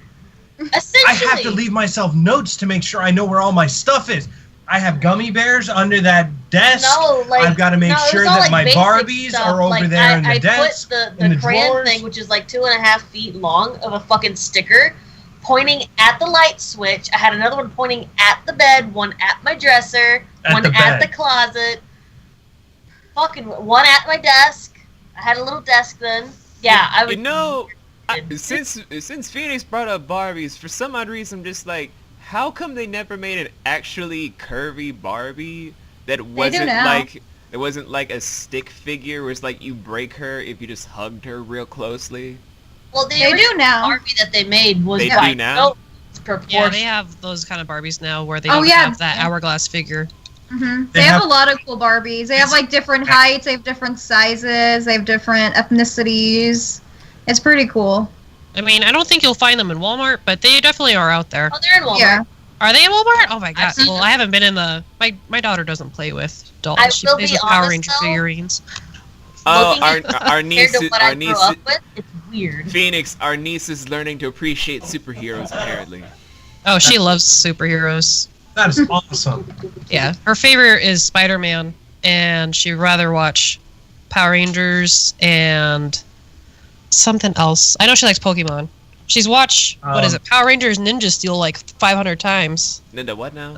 Essentially. I have to leave myself notes to make sure I know where all my stuff is. I have gummy bears under that desk. No, like I've got to make no, it sure was all, that like, my basic Barbies stuff. are over Like, there in the I desk. put in the the crayon drawers. thing, which is like 2.5 feet long, of a fucking sticker, pointing at the light switch. I had another one pointing at the bed, one at my dresser, one at the closet, fucking one at my desk. I had a little desk then. Yeah, I was. You know, since Phoenix brought up Barbies, for some odd reason, I'm just like, how come they never made an actually curvy Barbie that wasn't now. like it wasn't like a stick figure where it's like you break her if you just hugged her real closely? Well, They do now. Barbie that they made was They like do now? so proportionate. Yeah, they have those kind of Barbies now where they Oh, don't yeah. have that hourglass figure. They have a lot of cool Barbies. They have like different heights, they have different sizes, they have different ethnicities. It's pretty cool. I mean, I don't think you'll find them in Walmart, but they definitely are out there. Oh, they're in Walmart. Yeah. Are they in Walmart? Oh my god. seen Well, them. I haven't been in the... My daughter doesn't play with dolls. I She will plays be with Power honest, Ranger though. figurines. Oh, Looking our compared niece, to what I grew up with, it's weird. Phoenix, our niece is learning to appreciate superheroes apparently. Oh, she loves superheroes. That is awesome. Yeah. Her favorite is Spider-Man, and she'd rather watch Power Rangers and something else. I know she likes Pokemon. She's watched, what is it, Power Rangers Ninja Steel like 500 times. Ninja what now?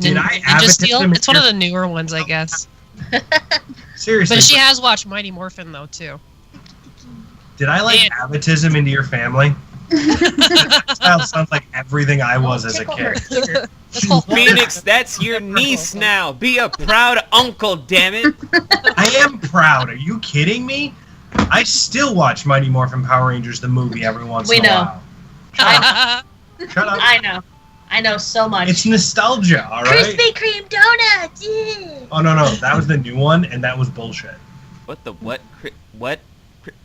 Did I Ninja advocate Steel? them in It's one of your- the newer ones, I guess. Seriously, But she has watched Mighty Morphin, though, too. did I like And- nepotism into your family? That sounds like everything I was as a Tickle her kid. ear. This whole Phoenix, that's your niece now. Be a proud uncle, damn it. I am proud. Are you kidding me? I still watch Mighty Morphin Power Rangers the movie every once We in a know. while. Shut up. I know so much. It's nostalgia, all right? Krispy Kreme donuts. Yeah. Oh no, that was the new one, and that was bullshit. What the what? What?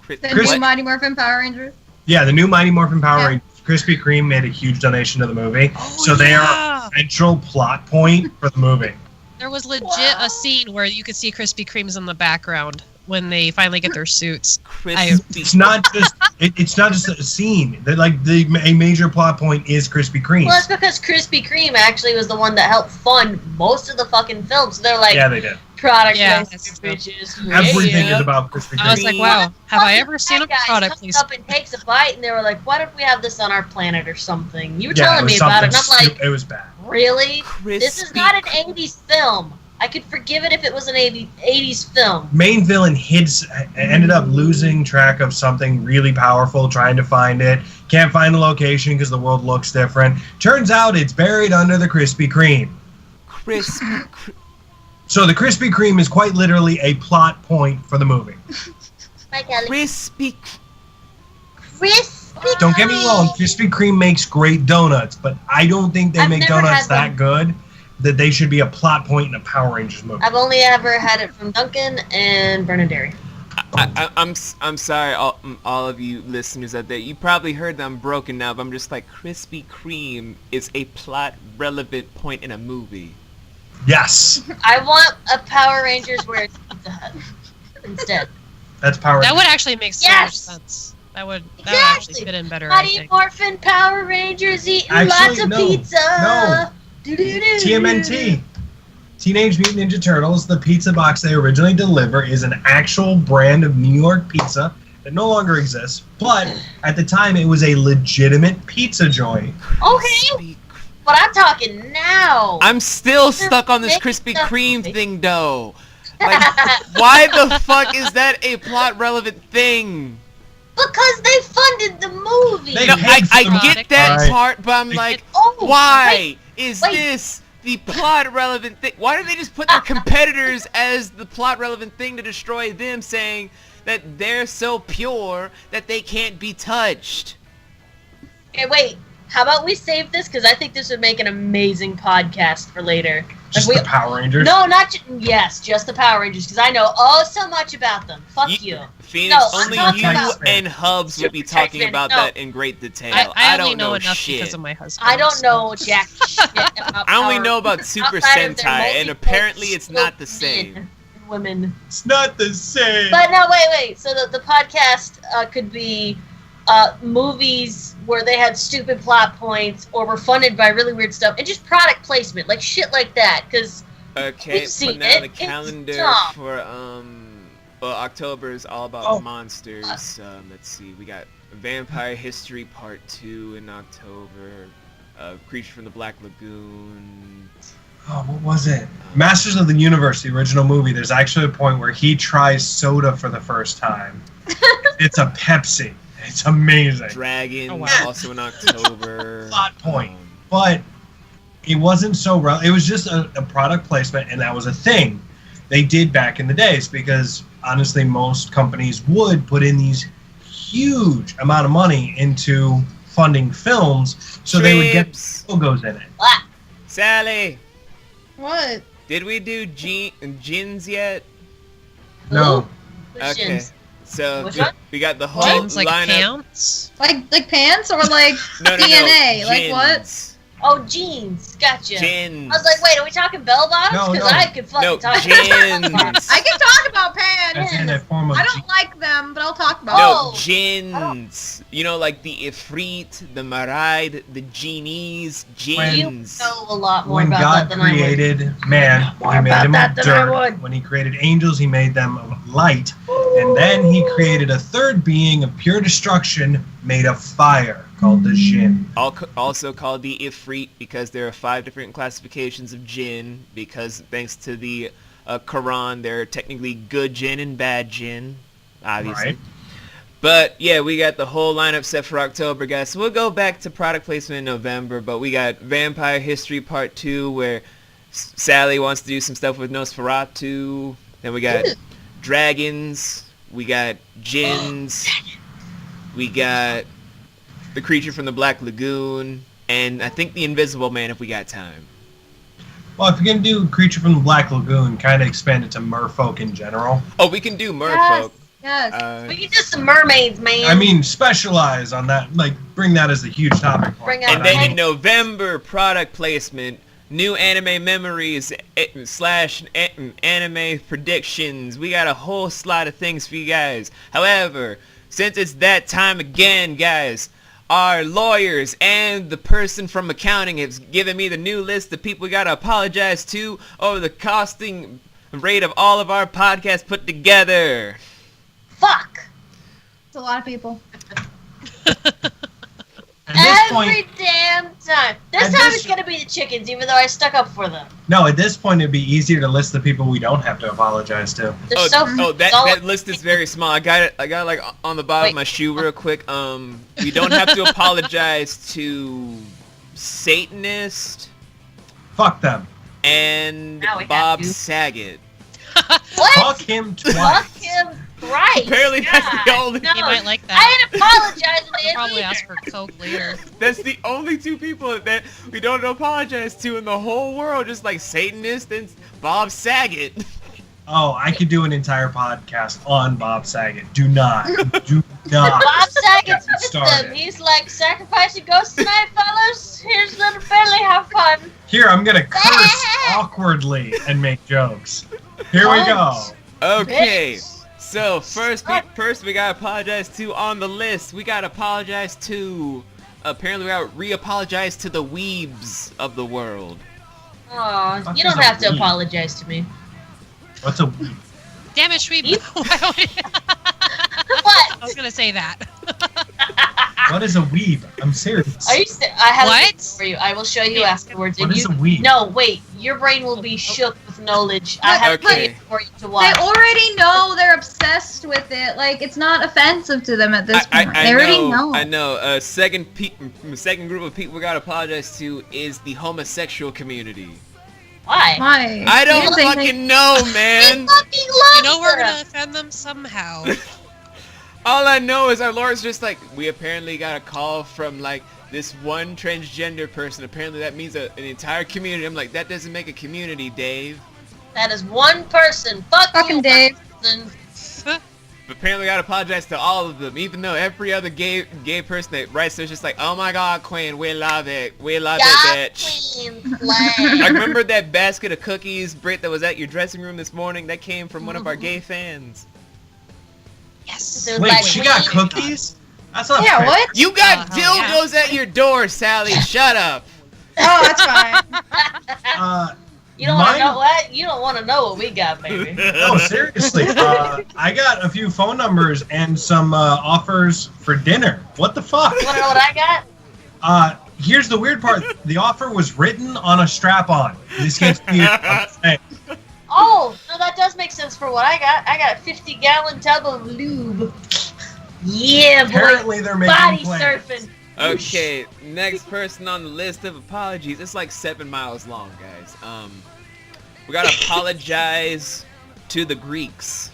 The Chris- new Mighty Morphin Power Rangers. Yeah, the new Mighty Morphin Power Yeah. Rangers. Krispy Kreme made a huge donation to the movie, Oh, so they are yeah. a central plot point for the movie. There was legit a scene where you could see Krispy Kremes in the background when they finally get their suits. Crispy. It's not just it's not just a scene. That like a major plot point is Krispy Kreme. Well, that's because Krispy Kreme actually was the one that helped fund most of the fucking film. So they're like, Yeah, they did. product Yeah, placement, that's bitches. Everything Yeah. is about Krispy I was Kreme. like, wow, have I ever seen a That guy product comes up placement? and takes a bite, and they were like, "What if we have this on our planet or something?" You were Yeah, telling was me about it, and I'm something like, it was bad. "Really? This is Krispy not an '80s film. I could forgive it if it was an '80s film." Main villain ended up losing track of something really powerful, trying to find it. Can't find the location because the world looks different. Turns out it's buried under the Krispy Kreme. Krispy. So the Krispy Kreme is quite literally a plot point for the movie. My Kelly. Krispy. Krispy. Don't get me wrong, Krispy Kreme makes great donuts, but I don't think they I've make never donuts had that them. good that they should be a plot point in a Power Rangers movie. I've only ever had it from Dunkin' and Burn and Dairy. I'm sorry, all of you listeners out there. You probably heard that I'm broken now, but I'm just like, Krispy Kreme is a plot relevant point in a movie. Yes, I want a Power Rangers where it's Pizza Hut instead. that's Power That Rangers. would actually make so Yes! much sense. That would actually fit in better, I Mighty think. Morphin Power Rangers eating Actually, lots of no. pizza. No. Do-do-do. TMNT. Teenage Mutant Ninja Turtles, the pizza box they originally deliver is an actual brand of New York pizza that no longer exists, but at the time it was a legitimate pizza joint. Okay, but I'm talking now. I'm still stuck on this Make Krispy stuff- Kreme thing, though. Like, why the fuck is that a plot relevant thing? Because they funded the movie. They No, paid for I the get that Alright. part, but I'm like, Oh, why is wait. this the plot relevant thing? Why do they just put their competitors as the plot relevant thing to destroy them, saying that they're so pure that they can't be touched? Okay, wait. How about we save this? Because I think this would make an amazing podcast for later. Just Like, the Power Rangers. No, yes, just the Power Rangers, because I know so much about them. Fuck you. Phoenix, No, I'm only talking you about- and Hubs would be Super talking X-Men, about no. that in great detail. I don't only know enough shit. because of my husband. I don't so- know jack shit about I only Power know about Super outside of their Sentai, and multiple apparently it's not the skilled same. men and Women. It's not the same. But no, wait. So the podcast could be movies where they had stupid plot points or were funded by really weird stuff, and just product placement, like shit like that. Because Okay, We've seen putting out the it. It's calendar dumb. for well, October is all about Oh. monsters. Let's see, we got Vampire History Part 2 in October. Creature from the Black Lagoon. Oh, what was it? Masters of the Universe, the original movie. There's actually a point where he tries soda for the first time. It's a Pepsi. It's amazing. Dragon, Oh, wow. also in October. Plot point. But it wasn't so it was just a product placement, and that was a thing they did back in the days, because honestly most companies would put in these huge amount of money into funding films so they would get Shweebes. logos in it. What? Sally, What? did we do gins yet? No. Okay. So Which we, one? we got the whole Jeans like lineup. pants. Like pants or like No, DNA? Like what? Gins. Oh, jeans. Gotcha. Gins. I was like, wait, are we talking bell bottoms? No, Because no. I could fucking No, talk gins. I can talk about pants. As in a form of I don't like them, but I'll talk about No, Oh. gins. You know, like the Ifrit, the Maride, the genies, You gins. know a lot more when about God that than I would. created man, More he made about him that of than I dirt. would. When he created angels, he made them of light. And then he created a third being of pure destruction made of fire, called the Jinn. Also called the Ifrit, because there are 5 different classifications of jinn, because thanks to the Quran, there are technically good jinn and bad jinn, obviously. Right. But yeah, we got the whole lineup set for October, guys. So we'll go back to product placement in November, but we got Vampire History Part 2, where Sally wants to do some stuff with Nosferatu. Then we got dragons. We got jinns. We got the Creature from the Black Lagoon. And I think the Invisible Man if we got time. Well, if you're going to do Creature from the Black Lagoon, kind of expand it to merfolk in general. Oh, we can do Merfolk. Yes. We can do some mermaids, man. I mean, specialize on that, like, bring that as a huge topic point. Bring out And then Right. in November, product placement, new anime memories / anime predictions. We got a whole slot of things for you guys. However, since it's that time again, guys, our lawyers and the person from accounting has given me the new list of people we gotta apologize to over the costing rate of all of our podcasts put together. Fuck. It's a lot of people. At this Every point, damn time. This At time this- it's gonna be the chickens, even though I stuck up for them. no, at this point, it'd be easier to list the people we don't have to apologize to. They're Oh, so that list is very small. I got it like on the bottom of my shoe real quick. We don't have to apologize to Satanist Fuck them. and Now we have Bob to. Saget. What? Fuck him Fuck twice. him right. Apparently that's the only- No, He might like that. I ain't apologizing to I'll him probably either. ask for Coke later. That's the only 2 people that we don't apologize to in the whole world, just like Satanist and Bob Saget. Oh, I could do an entire podcast on Bob Saget. Do not. Do not. Bob Saget's Get me with started. them. He's like, sacrificing ghosts tonight, fellas. Here's little Billy, have fun. Here, I'm going to curse awkwardly and make jokes. Here we go. Okay, Bitch. so first we gotta apologize to on the list. We gotta apologize to. Apparently, we gotta re-apologize to the weebs of the world. Aw, Fuck you don't is a have to weeb? apologize to me. What's a weeb? Damn it, Shweebe. You- Why don't we- I What? was gonna say that. What is a weeb? I'm serious. Are you? I have a What? video for you. I will show you afterwards. What and is you, a weeb? No, wait. Your brain will be shook with knowledge. I have a Okay. video for you to They watch. already know they're obsessed with it. Like, it's not offensive to them at this point. I They already know. I know. Second group of people we gotta apologize to is the homosexual community. Why? Why? I don't Because they- fucking know, We man. fucking love You know we're them. gonna offend them somehow. All I know is our Lord's just like, we apparently got a call from like this one transgender person. Apparently that means an entire community. I'm like, that doesn't make a community, Dave. That is one person. Fuck Fucking you, Dave. person. But apparently we gotta apologize to all of them, even though every other gay person that writes there's just like, oh my god, Queen, we love it, God, bitch. Queen I flag. remember that basket of cookies, Britt, that was at your dressing room this morning. That came from one of our gay fans. Yes. It was Wait, like, she got Queen- cookies? That's not Yeah, fair. what? You got Oh, yeah. dildos at your door, Sally. Shut up. Oh, that's fine. You don't want to Mine- know what? You don't want to know what we got, baby. No, seriously. I got a few phone numbers and some offers for dinner. What the fuck? You want to know what I got? Here's the weird part. The offer was written on a strap-on. This gets weird. I'm saying. Oh, no, that does make sense for what I got. I got a 50-gallon tub of lube. Yeah, boy. Apparently they're making Body plans. surfing. Okay, next person on the list of apologies. It's like 7 miles long, guys. We gotta apologize to the Greeks.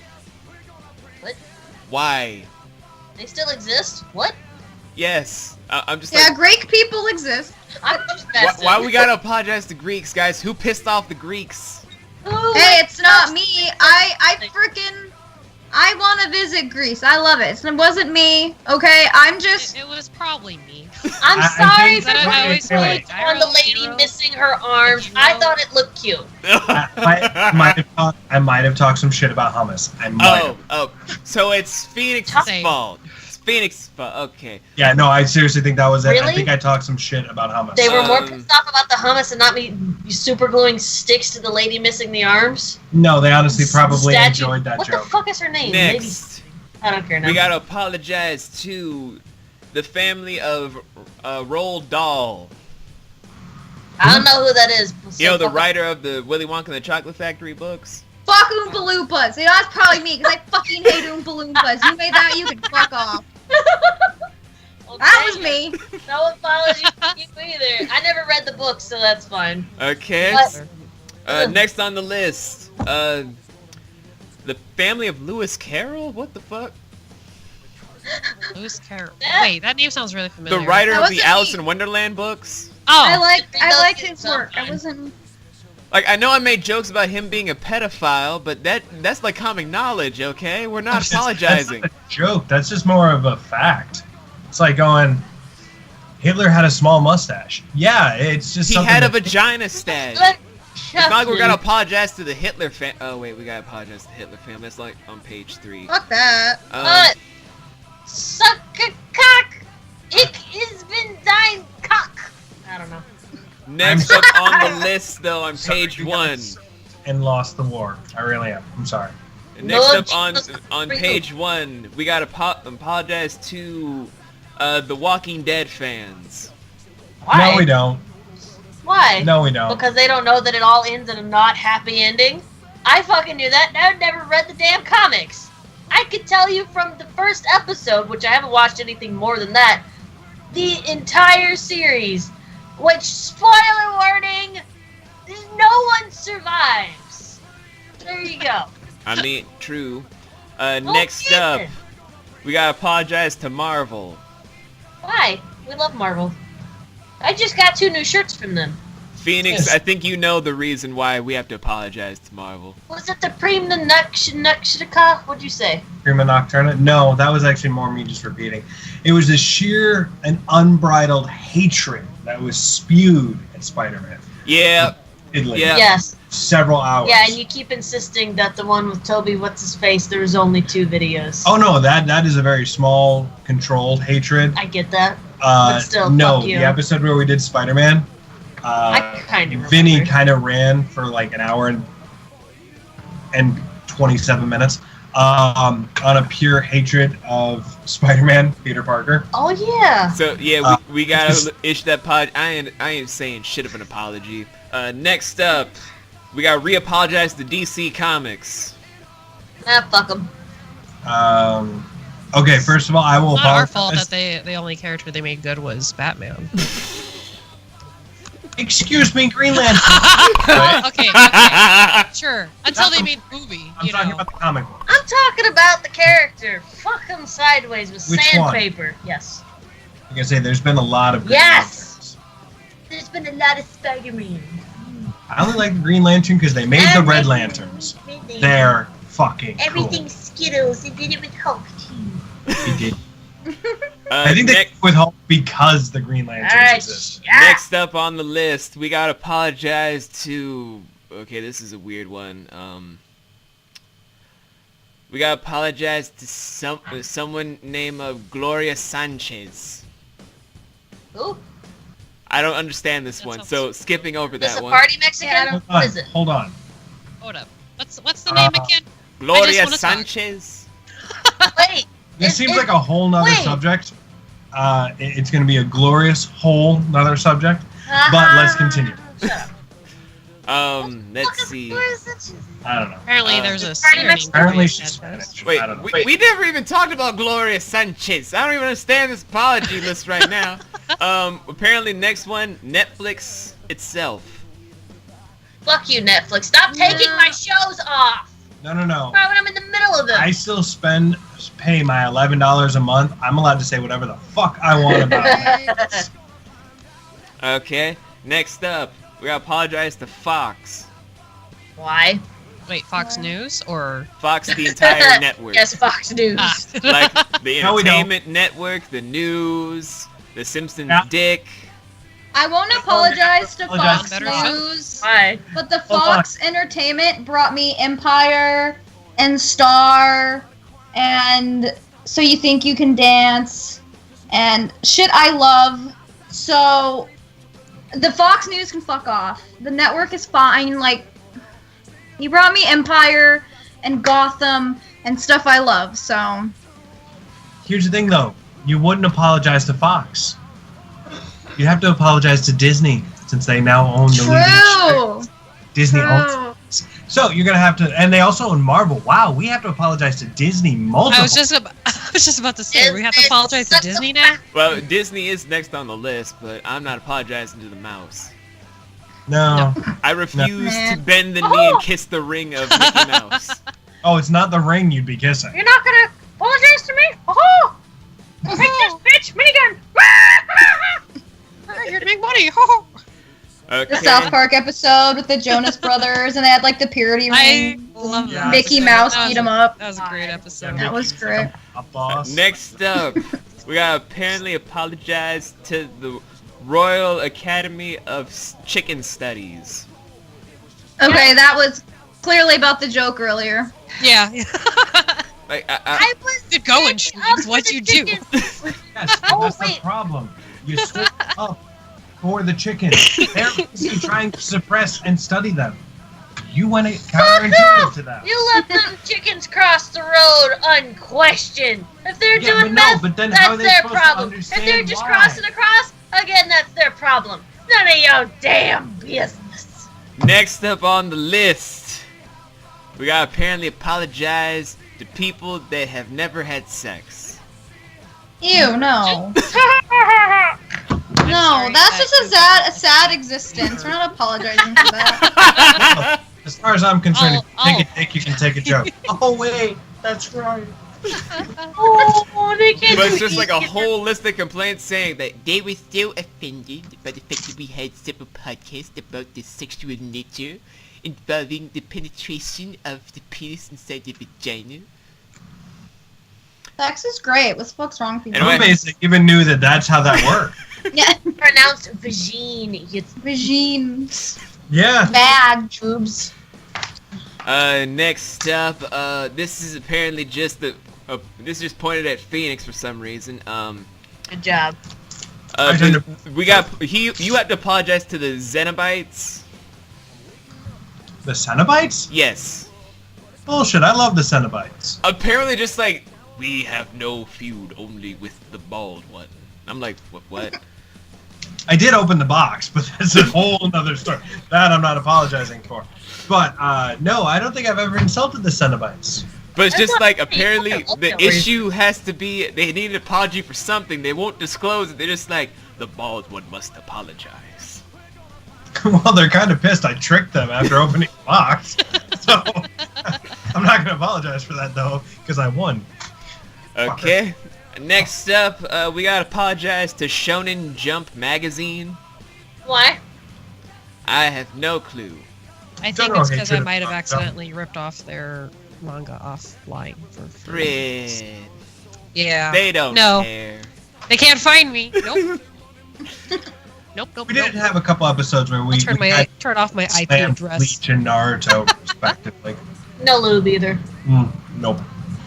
What? Why? They still exist? What? Yes. I'm just Yeah, like, Greek people exist. I'm just why we gotta apologize to Greeks, guys? Who pissed off the Greeks? Hey, it's not me. I want to visit Greece. I love it. It wasn't me. Okay, I'm just. It was probably me. I'm I sorry think- for That I always feel putting like on the gyro, lady gyro, missing her arms. I thought it looked cute. I might have talked some shit about hummus. I might have. Oh, so it's Phoenix's Same. fault. It's Phoenix's fault. Okay. Yeah, no, I seriously think that was it. I Really? think I talked some shit about hummus. They were more Um, pissed off about the hummus and not me super gluing sticks to the lady missing the arms. No, they honestly probably Statue- enjoyed that what joke. the fuck is her name? Next, I don't care now. we gotta apologize to the family of Roald Dahl. I don't know who that is. You know, the fuck- writer of the Willy Wonka and the Chocolate Factory books? Fuck Oompa Loompas. You know, that's probably me, because I fucking hate Oompa Loompas. You made that, you can fuck off. Okay. That was me. No apology to you either. I never read the book, so that's fine. Okay. But- Next on the list, the family of Lewis Carroll? What the fuck? Lewis Carroll. Yeah. Wait, that name sounds really familiar. The writer That of the wasn't Alice me. in Wonderland books? Oh, I liked It his does work. I sound wasn't. Like, I know I made jokes about him being a pedophile, but that's like common knowledge, okay? We're not apologizing. That's not a joke. That's just more of a fact. It's like going, Hitler had a small mustache. Yeah, it's just He something had a that- vagina stash. It's not like we're gonna apologize to the Hitler fam. Oh wait, we gotta apologize to the Hitler family. That's like on page 3. Fuck that. Suck a cock. Ich is bin dein cock. I don't know. Next up on the list, though, on Sorry, page you 1. guys, and lost the war. I really am. I'm sorry. Next No, up on Jesus, for you. page 1, we gotta apologize to the Walking Dead fans. Why? No, we don't. Why? No, we don't. Because they don't know that it all ends in a not happy ending? I fucking knew that. I've never read the damn comics. I could tell you from the first episode, which I haven't watched anything more than that, the entire series, which, spoiler warning, no one survives. There you go. I mean, true. No Next up, kidding. we gotta apologize to Marvel. Why? We love Marvel. I just got 2 new shirts from them. Phoenix, Yes. I think you know the reason why we have to apologize to Marvel. Was it the Prima Nukshika? What'd you say? Prima Nocturna? No, that was actually more me just repeating. It was a sheer and unbridled hatred that was spewed at Spider-Man. Yeah, Italy. Yeah. Yes. Several hours. Yeah, and you keep insisting that the one with Toby, what's his face, there was only 2 videos. Oh no, that is a very small, controlled hatred. I get that. But still, no, fuck you. the episode where we did Spider-Man, I kind of Vinny remember. kind of ran for like an hour and 27 minutes on a pure hatred of Spider-Man, Peter Parker. Oh, yeah. so yeah, we gotta just- issue that pod. I ain't saying shit of an apology. Next up, we gotta re-apologize to DC Comics. Ah, fuck them. Okay, first of all, I will it's not our apologize. fault that the only character they made good was Batman. Excuse me, Green Lantern. okay, sure. Until they made movie, I'm you talking know. about the comic book. I'm talking about the character. Fuck him sideways with Which one? sandpaper. Yes. Like I say, there's been a lot of Green Yes! Lanterns. There's been a lot of Spider-Man. I only like the Green Lantern because they made the Red Lanterns. They're fucking Everything's Skittles. They did it with Hulk, too. cool. They did. I think they next, did it with Hulk because the Green Lanterns Alright, exist. next up on the list, we gotta apologize to. Okay, this is a weird one. We gotta apologize to someone named Gloria Sanchez. Ooh. I don't understand this That one, sounds- so skipping over Is this that a one. party Mexican? Yeah, I don't- What is it? Hold on. Hold up. What's the name again? Gloria wanna talk. Sanchez. Wait. This seems like a whole nother wait. subject. It's going to be a glorious whole nother subject. But let's continue. Shut up. Let's see. I don't know. Apparently, there's a Party singer named Mexican. Apparently Gloria she's Sanchez. Spanish. Wait, I don't know. we never even talked about Gloria Sanchez. I don't even understand this apology list right now. Apparently next one, Netflix itself. Fuck you, Netflix. Stop taking my shows off. No. Right when I'm in the middle of them. I still pay my $11 a month. I'm allowed to say whatever the fuck I want about it. Okay, next up, we gotta apologize to Fox. Why? Wait, Fox News or Fox, the entire network. Yes, Fox News. Like the No, we don't. entertainment network, the news, the Simpsons Yeah. dick. I won't apologize to Apologize. Fox Better show. News, Why? but the Hold on. Fox Entertainment brought me Empire and Star and So You Think You Can Dance and shit I love. So the Fox News can fuck off. The network is fine. Like, he brought me Empire and Gotham and stuff I love. So Here's the thing, though. You wouldn't apologize to Fox. You'd have to apologize to Disney, since they now own the leading true. show. Disney owns. True. So you're gonna have to, and they also own Marvel. Wow, we have to apologize to Disney multiple. I was just about to say we have to apologize to Disney now. Well, Disney is next on the list, but I'm not apologizing to the mouse. No. I refuse Nah. to bend the knee and kiss the ring of Mickey Mouse. Oh, it's not the ring you'd be kissing. You're not gonna apologize to me? Oh! Take this bitch, minigun! You're big money. Okay. The South Park episode with the Jonas Brothers, and they had like the purity I ring. love Yeah. that. Mickey episode. Mouse That was beat a- him up. That was a great episode. That was great. A boss. Next up, we gotta apparently apologize to the Royal Academy of Chicken Studies. Okay, that was clearly about the joke earlier. Yeah. Like, I was Good going, standing Shweebe. up for What'd the you do? chicken. Yes, Oh, that's the wait. problem. You stood up for the chickens. They're busy trying to suppress and study them. You went counterintuitive to that. You let them chickens cross the road unquestioned. If they're Yeah, doing but no, meth, but then how are that's they their supposed to problem. If understand they're just why? crossing across, again, that's their problem. None of your damn business. next up on the list, we gotta apparently apologize to people that have never had sex. Ew, no. No, sorry, that's I- just a sad existence. We're not apologizing for that. As far as I'm concerned, if Oh, you take a dick, you can take a joke. Oh wait, that's right. Oh, they can't But it's do just like a it. whole list of complaints saying that they were so offended by the fact that we had several podcasts about the sexual nature involving the penetration of the penis inside the vagina. Sex is great. What the fuck's wrong with people? Anyway. Who basic even knew that that's how that worked? Yeah, Pronounced vagine. It's vagines. Yeah. Bad. boobs. Next up, this is apparently just this is just pointed at Phoenix for some reason. Good job. I tend We got you have to apologize to the Xenobites. The Cenobites? Yes. Bullshit, I love the Cenobites. Apparently just like, we have no feud, only with the bald one. I'm like, what? I did open the box, but that's a whole other story. That I'm not apologizing for. But, no, I don't think I've ever insulted the Cenobites. But it's just That's like, not- apparently that's not the ultimately- issue has to be, they need an apology for something. They won't disclose it. They're just like, the bald one must apologize. Well, they're kind of pissed I tricked them after opening the box. So, I'm not going to apologize for that, though, because I won. Okay. Next up, we gotta apologize to Shonen Jump magazine. Why? I have no clue. I think General it's because I hatred of might have manga. accidentally ripped off their manga offline for free. Fred. Yeah. They don't No. care. They can't find me. Nope. Nope. We did have a couple episodes where we I'll had turn off my IP spam address. Bleach and Naruto, respectively. No lube either. Nope.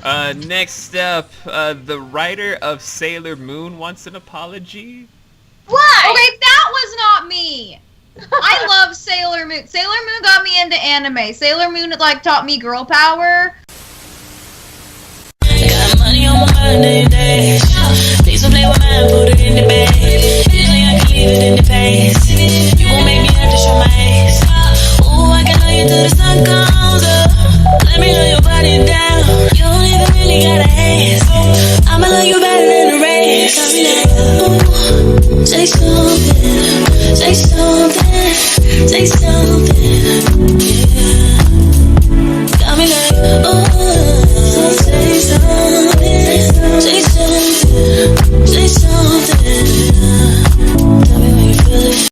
Next up, the writer of Sailor Moon wants an apology. Why? Okay, that was not me. I love Sailor Moon. Sailor Moon got me into anime. Sailor Moon like taught me girl power. Got money on my mind every day. Please don't play with mine, put it in the bag. Usually I can leave it in the past. You gon' make me have to show my ass. Ooh, I can love you till the sun comes up. Let me love your body down. You don't even really gotta ask. I'ma love you better than the rest. Got me like, ooh, say something, say something, say something.